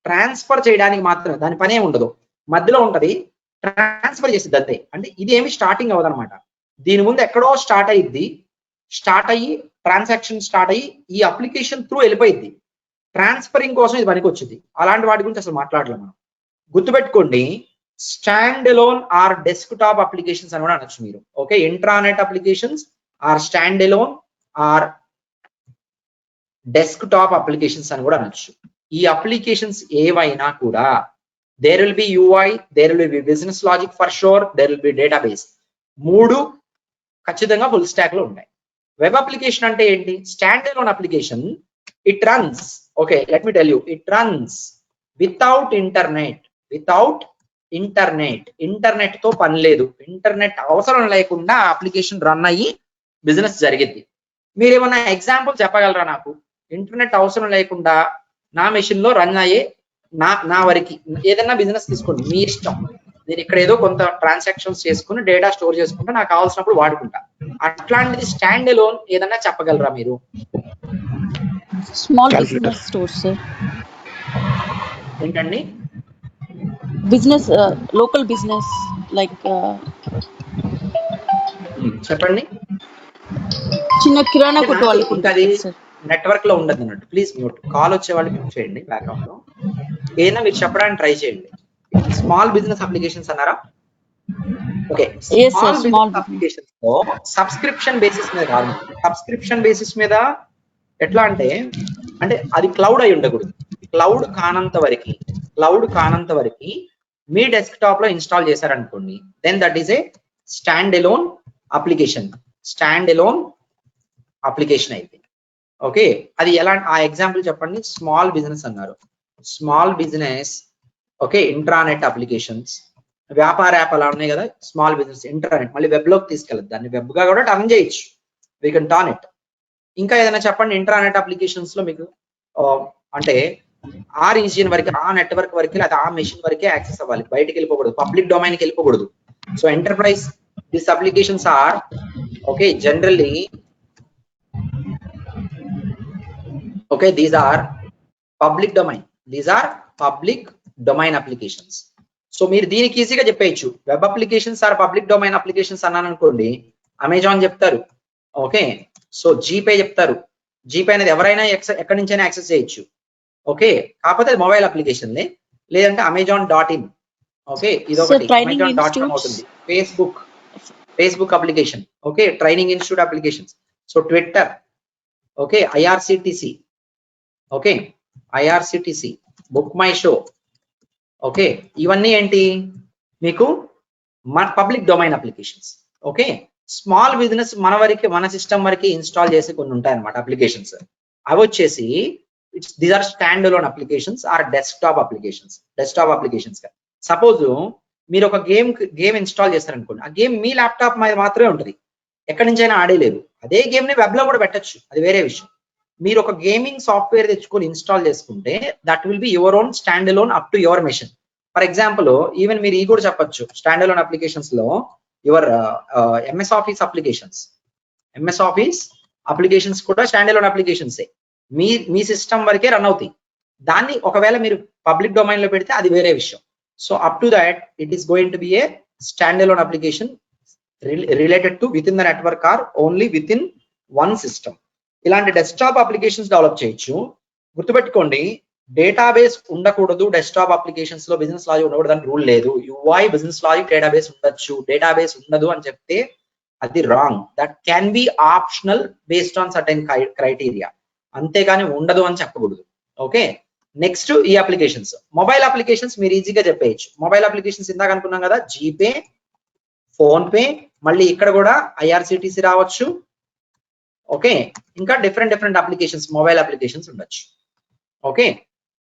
ట్రాన్స్ఫర్ చేయడానికి మాత్రమే, దాని పనే ఉండదు. మధ్యలో ఉంటది, ట్రాన్స్ఫర్ చేసిద్ది అంతే. అంటే ఇది ఏమి స్టార్టింగ్ అవ్వదన్నమాట. దీని ముందు ఎక్కడో స్టార్ట్ అయ్యి ట్రాన్సాక్షన్ స్టార్ట్ అయ్యి ఈ అప్లికేషన్ త్రూ వెళ్ళిపోయింది. ట్రాన్స్ఫరింగ్ కోసం ఇది పనికి వచ్చింది. అలాంటి వాటి గురించి అసలు మాట్లాడలేము మనం. గుర్తుపెట్టుకోండి, stand alone or desktop applications అని కూడా అనొచ్చు మీరు. Okay, intranet applications or stand alone or desktop applications అని కూడా అనొచ్చు. ఈ అప్లికేషన్స్ ఏవైనా కూడా there will be UI, there will be business logic for sure, there will be database. మూడు ఖచ్చితంగా ఫుల్ స్టాక్ లో ఉంటాయి. వెబ్ అప్లికేషన్ అంటే ఏంటి? Stand alone application, it runs, okay let me tell you, it runs without internet తో పని లేదు. Internet అవసరం లేకుండా అప్లికేషన్ రన్ అయ్యి బిజినెస్ జరిగింది. మీరు ఏమన్నా ఎగ్జాంపుల్ చెప్పగలరా నాకు? ఇంటర్నెట్ అవసరం లేకుండా నా మెషిన్ లో రన్ అయ్యే నా వరకు ఏదైనా బిజినెస్ తీసుకోండి, మీ ఇష్టం. నేను ఇక్కడ ఏదో కొంత ట్రాన్సాక్షన్స్ చేసుకుని డేటా స్టోర్ చేసుకుంటా, నాకు కావాల్సినప్పుడు వాడుకుంటా. అట్లాంటిది స్టాండ్ ఎలోన్ ఏదన్నా చెప్పగలరా మీరు? Small business stores sir. ఏంటండి? బిజినెస్, లోకల్ బిజినెస్ లైక్ చెప్పండి. చిన్న కిరాణా కొట్టు వాళ్ళకి ఇంకా అది నెట్వర్క్ లో ఉండదు అన్నట్టు. Please mute. కాల్ వచ్చే వాళ్ళు మ్యూట్ చేయండి బ్యాక్గ్రౌండ్ లో. ఏదైనా మీరు చెప్పడానికి ట్రై చేయండి. స్మాల్ బిజినెస్ అప్లికేషన్స్ అన్నారా? ఓకే, స్మాల్ బిజినెస్ అప్లికేషన్స్ లో సబ్స్క్రిప్షన్ బేసిస్ మీద కాదు. సబ్స్క్రిప్షన్ బేసిస్ మీద ఎట్లా అంటే అది క్లౌడ్ అయి ఉండకూడదు. క్లౌడ్ కానంత వరకు మీ డెస్క్టాప్ లో ఇన్స్టాల్ చేశారనుకోండి, then that is a stand alone application. అయితే ఓకే, అది ఎలా? ఆ ఎగ్జాంపుల్ చెప్పండి. స్మాల్ బిజినెస్ అన్నారు. Small business, okay, intranet applications. వ్యాపార యాప్ అలా ఉన్నాయి కదా, స్మాల్ బిజినెస్ ఇంటర్నెట్. మళ్ళీ వెబ్ లోకి తీసుకెళ్ళదు, దాన్ని వెబ్ గా కూడా టర్న్ చేయొచ్చు. We can turn it. ఇంకా ఏదైనా చెప్పండి ఇంట్రానెట్ అప్లికేషన్స్ లో మీకు. అంటే ఆ రీజియన్ వరకు, ఆ నెట్వర్క్ వరకు, లేదా ఆ మెషిన్ వరకే యాక్సెస్ అవ్వాలి, బయటకి వెళ్ళిపోకూడదు, పబ్లిక్ డొమైన్కి వెళ్ళిపోకూడదు. So enterprise this applications are okay generally okay, these are public domain applications. సో మీరు దీనికి ఈజీగా చెప్పేయచ్చు, web applications are public domain applications అన్నాను అనుకోండి, అమెజాన్ చెప్తారు, ఓకే, సో జీపే చెప్తారు. జీపే అనేది ఎవరైనా ఎక్కడి నుంచైనా యాక్సెస్ చేయొచ్చు, ఓకే, కాకపోతే అది మొబైల్ అప్లికేషన్, లేదంటే amazon.in, ఓకే, ఇదొకటి amazon.com అవుతుంది. Facebook application, okay, training institute applications. So Twitter, okay, IRCTC, book my show, okay, ఇవన్నీ ఏంటి మీకు public domain applications. Okay, small business మన సిస్టమ్ వరకు ఇన్స్టాల్ చేసి కొన్ని ఉంటాయి అన్నమాట అప్లికేషన్స్. అవి వచ్చేసి these are stand alone applications or desktop applications. Suppose మీరు ఒక గేమ్ ఇన్స్టాల్ చేస్తారనుకోండి, ఆ గేమ్ మీ ల్యాప్టాప్ మీద మాత్రమే ఉంటుంది, ఎక్కడి నుంచైనా ఆడేలేదు. అదే గేమ్ ని వెబ్ లో కూడా పెట్టచ్చు, అది వేరే విషయం. మీరు ఒక గేమింగ్ సాఫ్ట్వేర్ తెచ్చుకొని ఇన్స్టాల్ చేసుకుంటే that will be your own stand alone up to your machine. For example even మీరు ఈ కూడా చెప్పొచ్చు, స్టాండ్ అలోన్ అప్లికేషన్స్ లో యువర్ ఎంఎస్ ఆఫీస్ అప్లికేషన్స్ కూడా స్టాండ్ అలోన్ అప్లికేషన్స్ మీ సిస్టమ్ వరకే రన్ అవుతాయి. దాన్ని ఒకవేళ మీరు పబ్లిక్ డొమైన్ లో పెడితే అది వేరే విషయం. So up to that it is going to be a stand alone application related to within the network or only within one system. ఇలాంటి డెస్క్టాప్ అప్లికేషన్స్ డెవలప్ చేయొచ్చు. గుర్తుపెట్టుకోండి, డేటాబేస్ ఉండకూడదు desktop applications లో, business logic ఉండకూడదు అని rule లేదు. UI, business logic, database ఉండొచ్చు. Database ఉండదు అని చెప్తే అది wrong. That can be optional based on certain criteria, అంతేగాని ఉండదు అని చెప్పకూడదు. ఓకే, నెక్స్ట్ ఈ అప్లికేషన్స్, మొబైల్ అప్లికేషన్స్ మీరు ఈజీగా చెప్పేయచ్చు. మొబైల్ అప్లికేషన్స్ ఇందాక అనుకున్నాం కదా, జీపే, ఫోన్ పే, మళ్ళీ ఇక్కడ కూడా ఐఆర్సిటిసి రావచ్చు. ఓకే, ఇంకా డిఫరెంట్ అప్లికేషన్స్, మొబైల్ అప్లికేషన్స్ ఉండొచ్చు. ఓకే,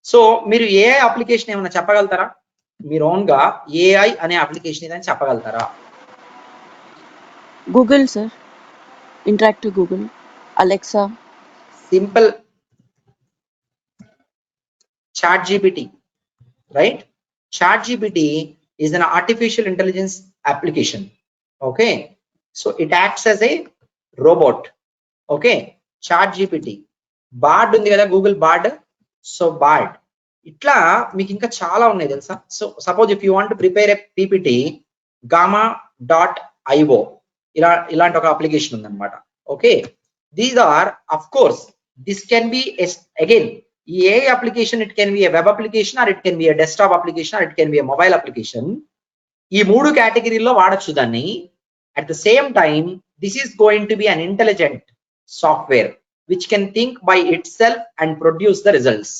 సో మీరు ఏఐ అప్లికేషన్ ఏమైనా చెప్పగలుగుతారా? మీరు ఓన్ గా ఏఐ అనే అప్లికేషన్ ఏదైనా చెప్పగలుగుతారా? Google sir, interactive Google, Alexa, simple, chat GPT, right? Chat GPT is an artificial intelligence application. Okay, so it acts as a robot. Okay, chat gpt, bard ఉంది కదా, Google board. So board ఇట్లా మీకు ఇంకా చాలా ఉన్నాయి తెలుసా. So suppose if you want to prepare a PPT, gamma.io ఇలాంటి ఒక అప్లికేషన్ ఉందన్నమాట. ఓకే, these are of course this can be again ఈ a application, it can be a web application or it can be a desktop application or it can be a mobile application. ఈ 3 కేటగిరీల్లో వాడచ్చు దాన్ని. At the same time this is going to be an intelligent software which can think by itself and produce the results.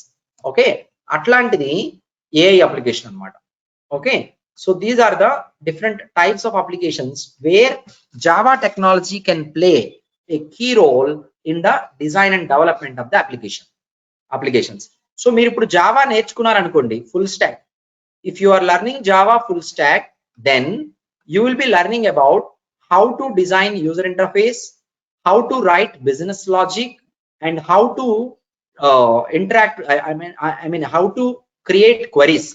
Okay, అట్లాంటిది AI application అన్నమాట. Okay, so these are the different types of applications where Java technology can play a key role in the design and development of the applications. So మీరు ఇప్పుడు జావా నేర్చుకున్నారనుకోండి full stack. If you are learning Java full stack, then you will be learning about how to design user interface, how to write business logic, and how to interact. I mean how to create queries,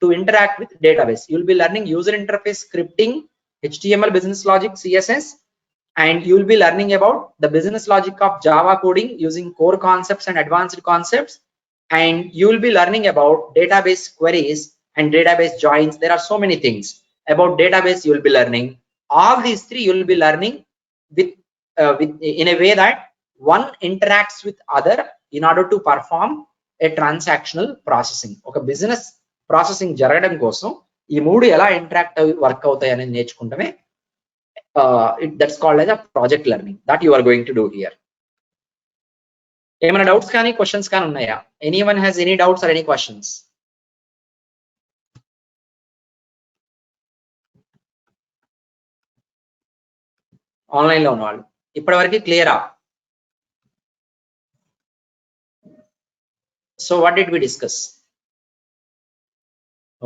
to interact with database. You will be learning user interface scripting, HTML, business logic, CSS, and you will be learning about the business logic of Java coding using core concepts and advanced concepts. And you will be learning about database queries and database joins. There are so many things about database you will be learning. All these three you will be learning with in a way that one interacts with other in order to perform a transactional processing. Okay, business processing జరగడం కోసం ఈ మూడు ఎలా interact work అవుతాయి అనేది నేర్చుకుంటమే. That's called as a project learning that you are going to do here. ఏమైనా doubts కానీ questions కానీ ఉన్నాయా? Anyone has any doubts or any questions? Online లో ఉన్న వాళ్ళు ఇప్పటివరకు క్లియరా? So what did we discuss?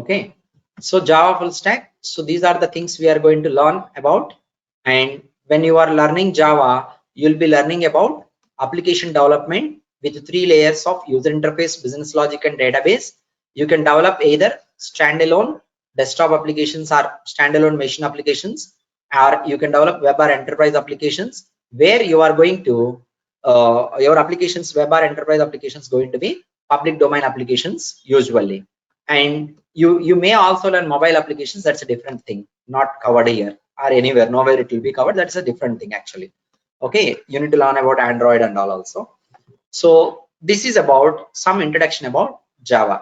Okay, so Java full stack. So these are the things we are going to learn about. And when you are learning Java, you will be learning about application development with 3 layers of user interface, business logic, and database. You can develop either standalone desktop applications or standalone machine applications, or you can develop web or enterprise applications where you are going to your applications, web or enterprise applications, going to be public domain applications usually. And you may also learn mobile applications. That's a different thing, not covered here or anywhere, nowhere it will be covered. That's a different thing actually. Okay, you need to learn about Android and all also. So this is about some introduction about Java,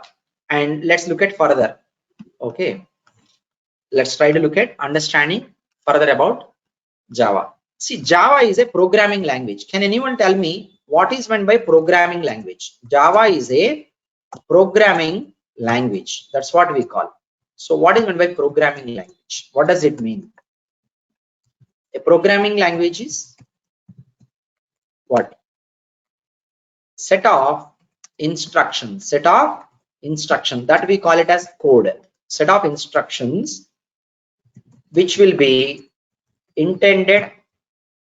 and let's look at further. Okay, let's try to look at understanding further about Java. See, Java is a programming language. Can anyone tell me what is meant by programming language? Java is a programming language. That's what we call. So what is meant by programming language? What does it mean? A programming language is what? Set of instructions that we call it as code. Set of instructions which will be intended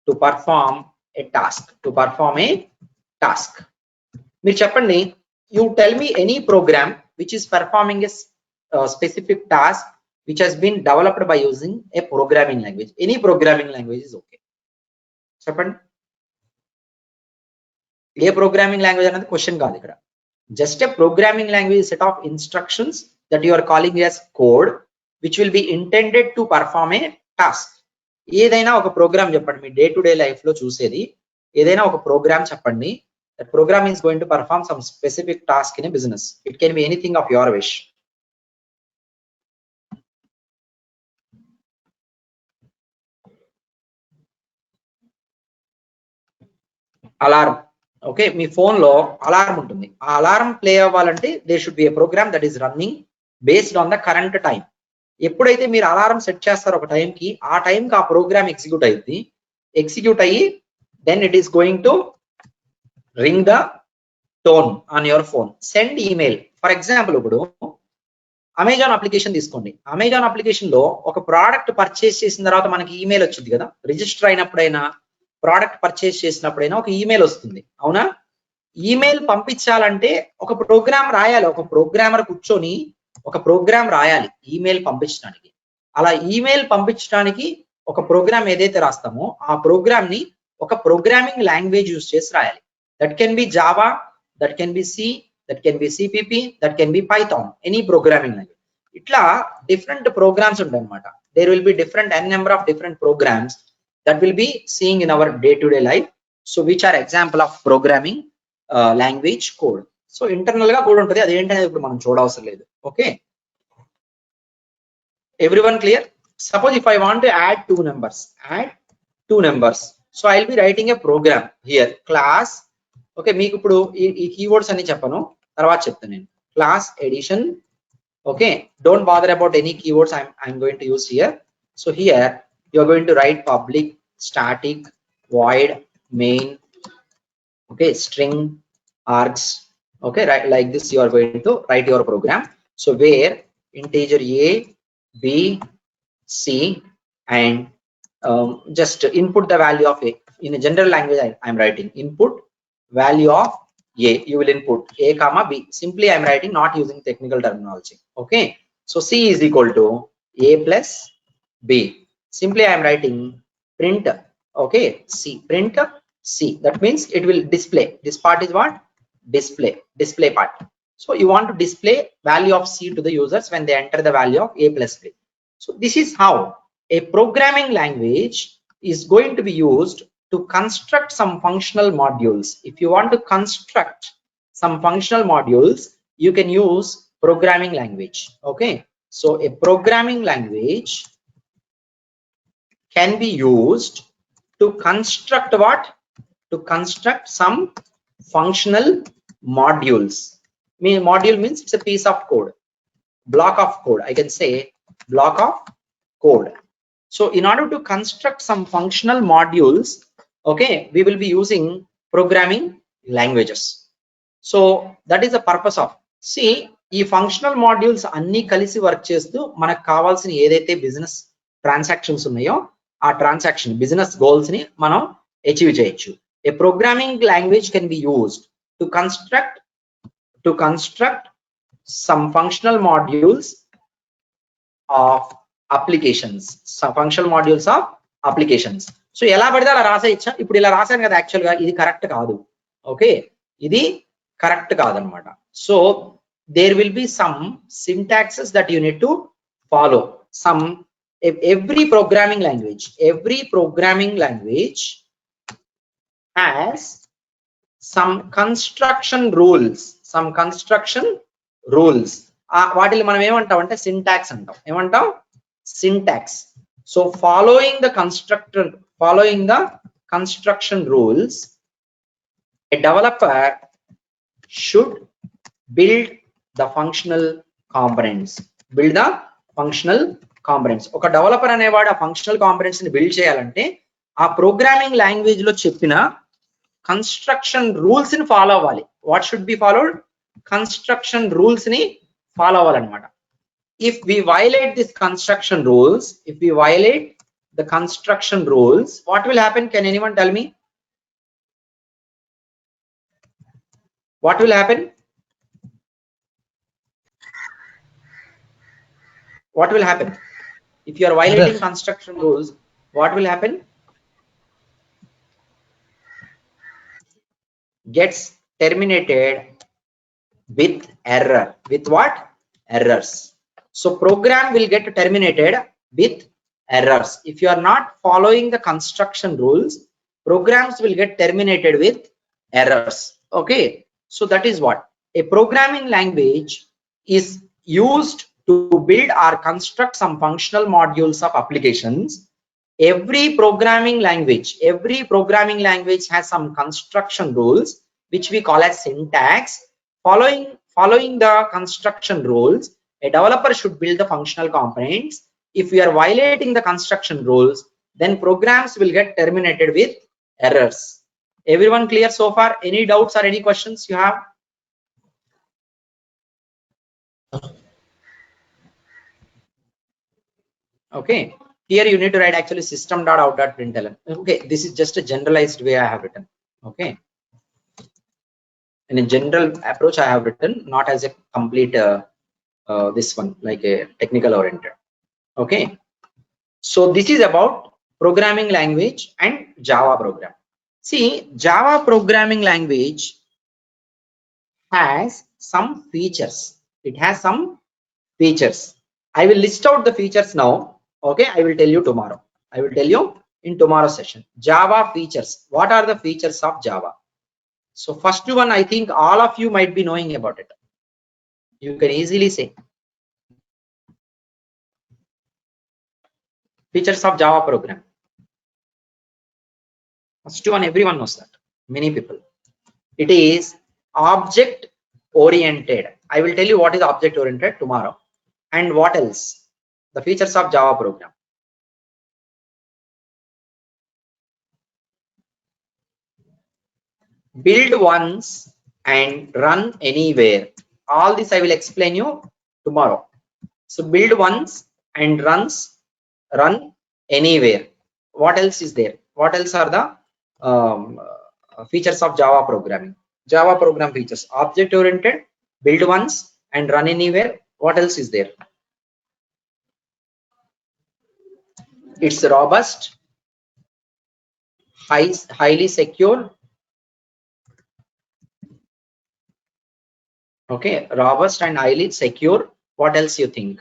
to perform a task. మీరు చెప్పండి, you tell me any program which is performing a specific task which has been developed by using a programming language. Any programming language is okay. చెప్పండి, ఏ programming language అనేది question కాదు ఇక్కడ. Just a programming language set of instructions that you are calling as code which will be intended to perform a task. ఏదైనా ఒక program చెప్పండి, మీ day to day life లో చూసేది ఏదైనా ఒక ప్రోగ్రామ్ చెప్పండి. That program is going to perform some specific task in a business. It can be anything of your wish. Alarm. Okay, మీ ఫోన్ లో అలారం ఉంటుంది. ఆ అలారం ప్లే అవ్వాలంటే they should be a program that is running based on the current time. ఎప్పుడైతే మీరు alarm set చేస్తారో ఒక టైంకి, ఆ టైంకి ఆ ప్రోగ్రామ్ ఎగ్జిక్యూట్ అయ్యి then it is going to ring the tone on your phone. Send email. For example, ఇప్పుడు అమెజాన్ అప్లికేషన్ తీసుకోండి. అమెజాన్ అప్లికేషన్ లో ఒక ప్రోడక్ట్ పర్చేస్ చేసిన తర్వాత మనకి ఈమెయిల్ వచ్చింది కదా. రిజిస్టర్ అయినప్పుడైనా, ప్రోడక్ట్ పర్చేస్ చేసినప్పుడైనా ఒక ఈమెయిల్ వస్తుంది, అవునా? ఈమెయిల్ పంపించాలంటే ఒక ప్రోగ్రామ్ రాయాలి. ఒక ప్రోగ్రామర్ కూర్చొని ఒక ప్రోగ్రామ్ రాయాలి ఈమెయిల్ పంపించడానికి. అలా ఈమెయిల్ పంపించడానికి ఒక ప్రోగ్రామ్ ఏదైతే రాస్తామో ఆ ప్రోగ్రామ్ ని ఒక ప్రోగ్రామింగ్ లాంగ్వేజ్ యూజ్ చేసి రాయాలి. That can be Java, that can be C, that can be CPP, that can be Python, any programming language. Itla different programs ఉంటాయి అన్నమాట. There will be different n number of different programs that will be seeing in our day-to-day life. So which are example of programming language code. So internal గా code ఉంటుంది, అదేంటనేది ఇప్పుడు మనం చూడవసరం లేదు. Okay, everyone clear? Suppose if I want to add two numbers, so I'll be writing a program here, class. Okay, మీకు ఇప్పుడు ఈ keywords అన్ని చెప్పను, తర్వాత చెప్తాను నేను. Class addition. Okay, don't bother about any keywords I'm going to use here. So here you are going to write public static void main, okay, string args. Okay, right, like this you are going to write your program. So where integer a, b, c, and just input the value of a. In a general language I'm writing input value of a, you will input a comma b. Simply I'm writing, not using technical terminology. Okay, so c is equal to a plus b. Simply I'm writing print, okay, c, print c. That means it will display, this part is what, display part. So you want to display value of c to the users when they enter the value of a plus b. So this is how a programming language is going to be used to construct some functional modules. If you want to construct some functional modules, you can use programming language. Okay, so a programming language can be used to construct what? To construct some functional modules. Module means it's a piece of code, block of code, I can say block of code. So in order to construct some functional modules, okay, we will be using programming languages. So that is the purpose of, see, ఈ functional modules అన్ని కలిసి work చేస్తూ మనకు కావాల్సిన ఏదైతే business transactions ఉన్నాయో ఆ transaction business goals ని మనం అచీవ్ చేయొచ్చు. A programming language can be used to construct some functional modules of applications, some functional modules of applications. So ఎలా పడితే అలా రాసేయచ్చా? ఇప్పుడు ఇలా రాసాను కదా, యాక్చువల్ గా ఇది కరెక్ట్ కాదు. ఓకే, ఇది కరెక్ట్ కాదనమాట. So there will be some syntaxes that you need to follow. Some every programming language has some construction rules. వాటిని మనం ఏమంటాం అంటే సింటాక్స్ అంటాం. ఏమంటాం? Syntax. So following the construction rules, a developer should build the functional components. ఒక developer అనేవాడు ఆ functional components ని బిల్డ్ చేయాలంటే ఆ ప్రోగ్రామింగ్ లాంగ్వేజ్ లో చెప్పిన కన్స్ట్రక్షన్ రూల్స్ ని ఫాలో అవ్వాలి. What should be followed? Construction rules ని ఫాలో అవ్వాలన్నమాట. If we violate the construction rules, what will happen? Can anyone tell me? What will happen? If you are violating construction rules, what will happen? Gets terminated with error. With what? Errors. So program will get terminated with errors. If you are not following the construction rules, programs will get terminated with errors. Okay, so that is what a programming language is used to build or construct some functional modules of applications. Every programming language has some construction rules which we call as syntax. Following the construction rules, a developer should build the functional components. If we are violating the construction rules, then programs will get terminated with errors. Everyone clear so far? Any doubts or any questions you have? Okay, here you need to write actually system.out.println. Okay, this is just a generalized way I have written. Okay, in a general approach I have written, not as a complete this one like a technical oriented. Okay, so this is about programming language and Java program. See, Java programming language has some features. It has some features. I will list out the features now. Okay, I will tell you tomorrow. I will tell you in tomorrow's session. Java features. What are the features of Java? So first one, I think all of you might be knowing about it. You can easily say features of Java program. First one, everyone knows that. Many people. It is object oriented. I will tell you what is object oriented tomorrow. And what else? The features of Java program. Build once and run anywhere. All this I will explain you tomorrow. So build once and run anywhere. What else is there? What else are the features of Java programming? Java program features: object oriented, build once and run anywhere. What else is there? It's robust, highly secure. Okay, robust and highly secure. What else you think?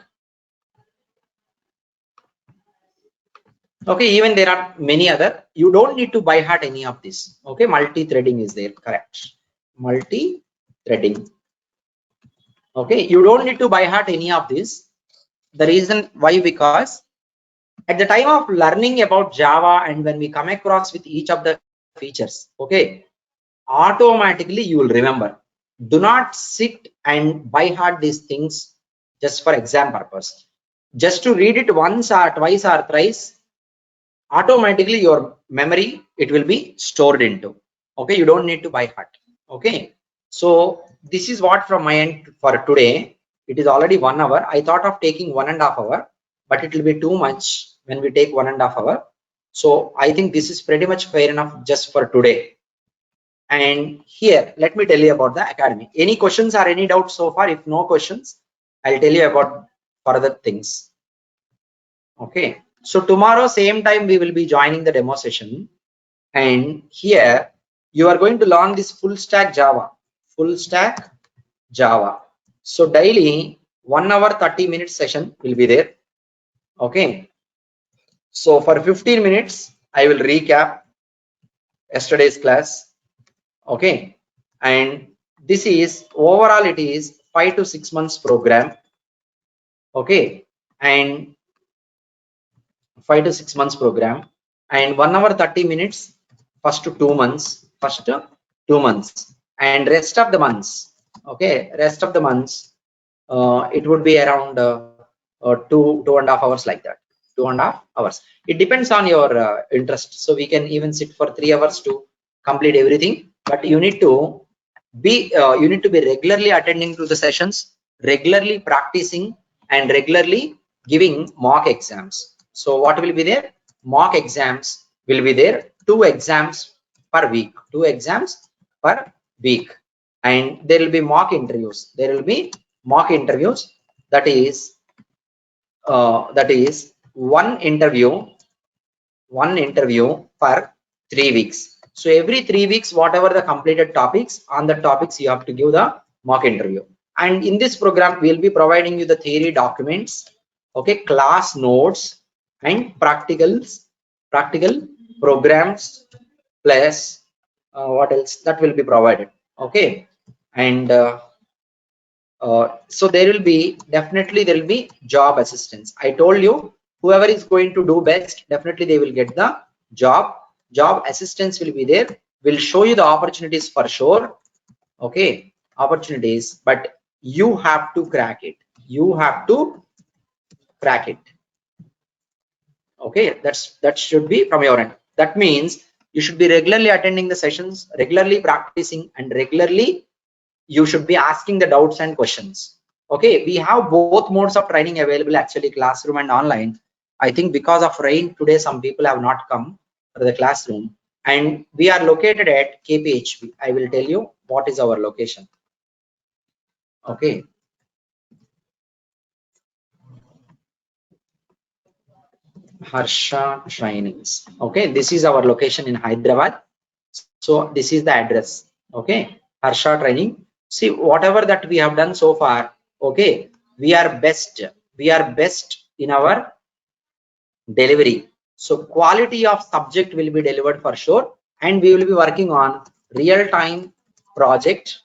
Okay, even there are many other. You don't need to by heart any of this. Okay, multi-threading is there, correct? Multi-threading. Okay, you don't need to by heart any of this. The reason why, because at the time of learning about Java and when we come across with each of the features, okay, automatically you will remember. Do not sit and by heart these things just for exam purpose. Just to read it once or twice or thrice, automatically your memory it will be stored into. Okay, you don't need to by heart. Okay, so this is what from my end for today. It is already 1 hour. I thought of taking 1.5 hours, but it will be too much when we take 1.5 hours. So I think this is pretty much fair enough just for today. And here, let me tell you about the academy. Any questions or any doubts so far? If no questions, I'll tell you about further things. Okay, so tomorrow same time we will be joining the demo session, and here you are going to learn this full stack Java. So daily 1 hour 30 minutes session will be there. Okay, so for 15 minutes I will recap yesterday's class. Okay, and this is overall it is 5 to 6 months program. Okay, and 5 to 6 months program, and 1 hour 30 minutes first 2 months, and rest of the months. Okay, rest of the months it would be around 2.5 hours, like that. 2.5 hours. It depends on your interest. So we can even sit for 3 hours to complete everything. But you need to be regularly attending to the sessions, regularly practicing, and regularly giving mock exams. So what will be there? Mock exams will be there. 2 exams per week. 2 exams per week. And there will be mock interviews. That is one interview per 3 weeks. So every 3 weeks, whatever the completed topics, on the topics you have to give the mock interview. And in this program, we'll be providing you the theory documents, okay, class notes, and practical programs, plus what else that will be provided. Okay, and so there will be job assistance. I told you, whoever is going to do best, definitely they will get the job. Job assistance will be there. Will show you the opportunities for sure. Okay, opportunities, but you have to crack it. Okay, that should be from your end. That means you should be regularly attending the sessions, regularly practicing, and regularly you should be asking the doubts and questions. Okay, we have both modes of training available, actually, classroom and online. I think because of rain today, some people have not come for the classroom, and we are located at KPHP. I will tell you what is our location. Okay, Harsha Trainings. Okay, this is our location in Hyderabad. So this is the address. Okay, Harsha Training. See, whatever that we have done so far, okay, we are best in our delivery. So quality of subject will be delivered for sure, and we will be working on real-time project,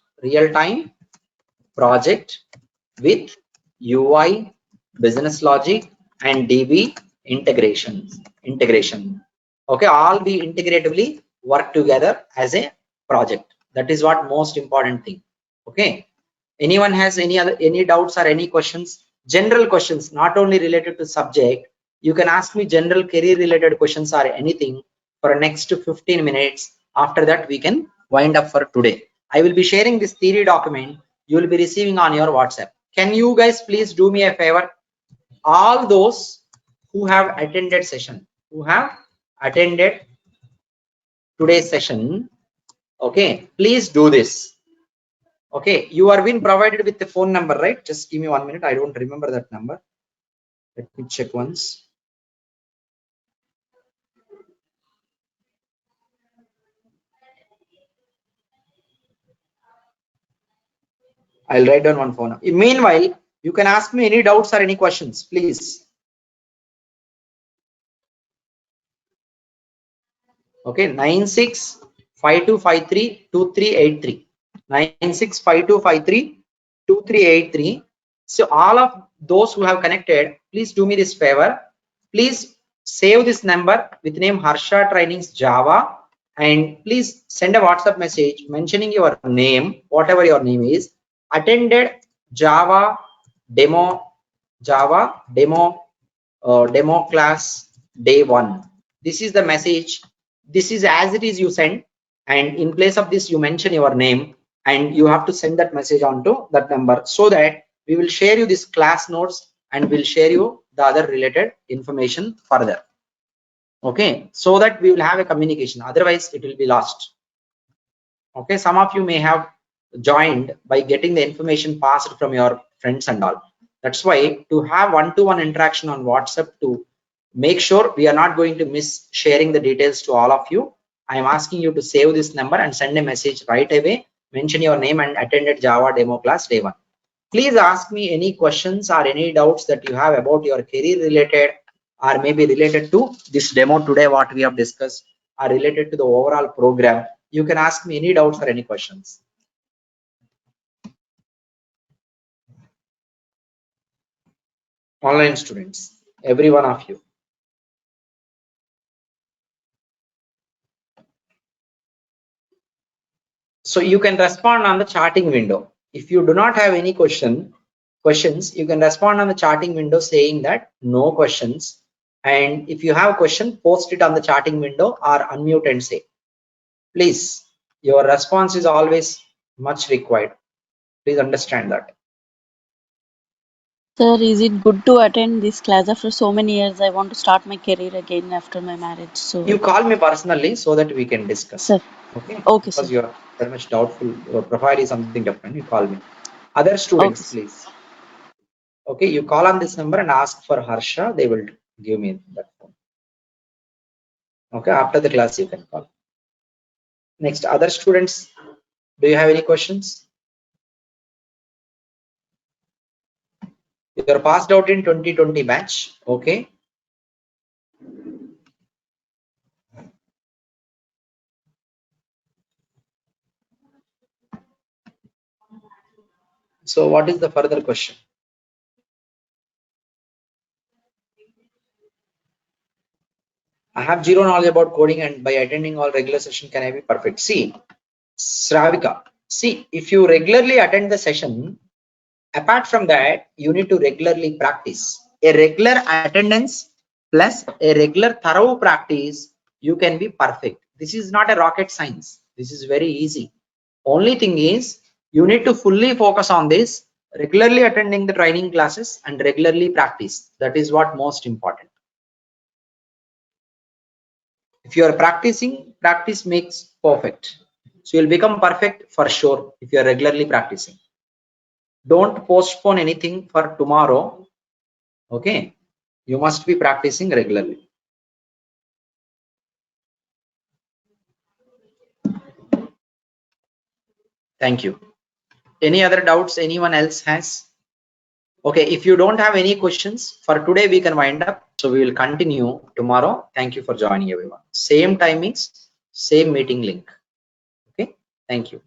with UI, business logic, and DB integration. Okay, all we integratively work together as a project. That is what most important thing. Okay. Anyone has any doubts or any questions? General questions, not only related to subject. You can ask me general career related questions or anything for next 15 minutes. After that, we can wind up for today. I will be sharing this theory document. You will be receiving on your WhatsApp. Can you guys please do me a favor? All those who have attended today's session, okay, please do this. Okay, you are being provided with the phone number, right? Just give me 1 minute. I don't remember that number. Let me check once. I'll write down one phone. Meanwhile, you can ask me any doubts or any questions, please. Okay, 9652532383. 9652532383. So all of those who have connected, please do me this favor. Please save this number with name Harsha Trainings Java, and please send a WhatsApp message mentioning your name, whatever your name is. Attended Java demo demo class day 1. This is the message. This is as it is you send, and in place of this you mention your name, and you have to send that message onto that number, so that we will share you this class notes and we'll share you the other related information further. Okay, so that we will have a communication, otherwise it will be lost. Okay, some of you may have joined by getting the information passed from your friends and all. That's why to have one-to-one interaction on WhatsApp, to make sure we are not going to miss sharing the details to all of you, I am asking you to save this number and send a message right away. Mention your name and attended Java demo class day 1. Please ask me any questions or any doubts that you have about your career related, or maybe related to this demo today, what we have discussed, or related to the overall program. You can ask me any doubts or any questions. Online students, every one of you. So you can respond on the chatting window. If you do not have any questions, you can respond on the chatting window saying that no questions. And if you have a question, post it on the chatting window or unmute and say, please, your response is always much required. Please understand that. Sir, is it good to attend this class after so many years? I want to start my career again after my marriage. So You call me personally so that we can discuss. sir, Okay. okay, Because sir. you are very much doubtful. Your profile is something different. You call me. Other Okay, students, sir. please. Okay. You call on this number and ask for Harsha. They will give me that phone. Okay. After the class, you can call. Next, other students. Do you have any questions? You are passed out in 2020 batch. Okay. So what is the further question? I have zero knowledge about coding, and by attending all regular session, can I be perfect? See, Sravika, see, if you regularly attend the session, apart from that, you need to regularly practice. A regular attendance plus a regular thorough practice, you can be perfect. This is not a rocket science. This is very easy. Only thing is, you need to fully focus on this, regularly attending the training classes and regularly practice. That is what most important. If you are practicing, practice makes perfect. So you'll become perfect for sure if you are regularly practicing. Don't postpone anything for tomorrow. Okay. You must be practicing regularly. Thank you. Any other doubts anyone else has? Okay, if you don't have any questions for today, we can wind up. So we will continue tomorrow. Thank you for joining, everyone. Same timings, same meeting link. Okay, thank you.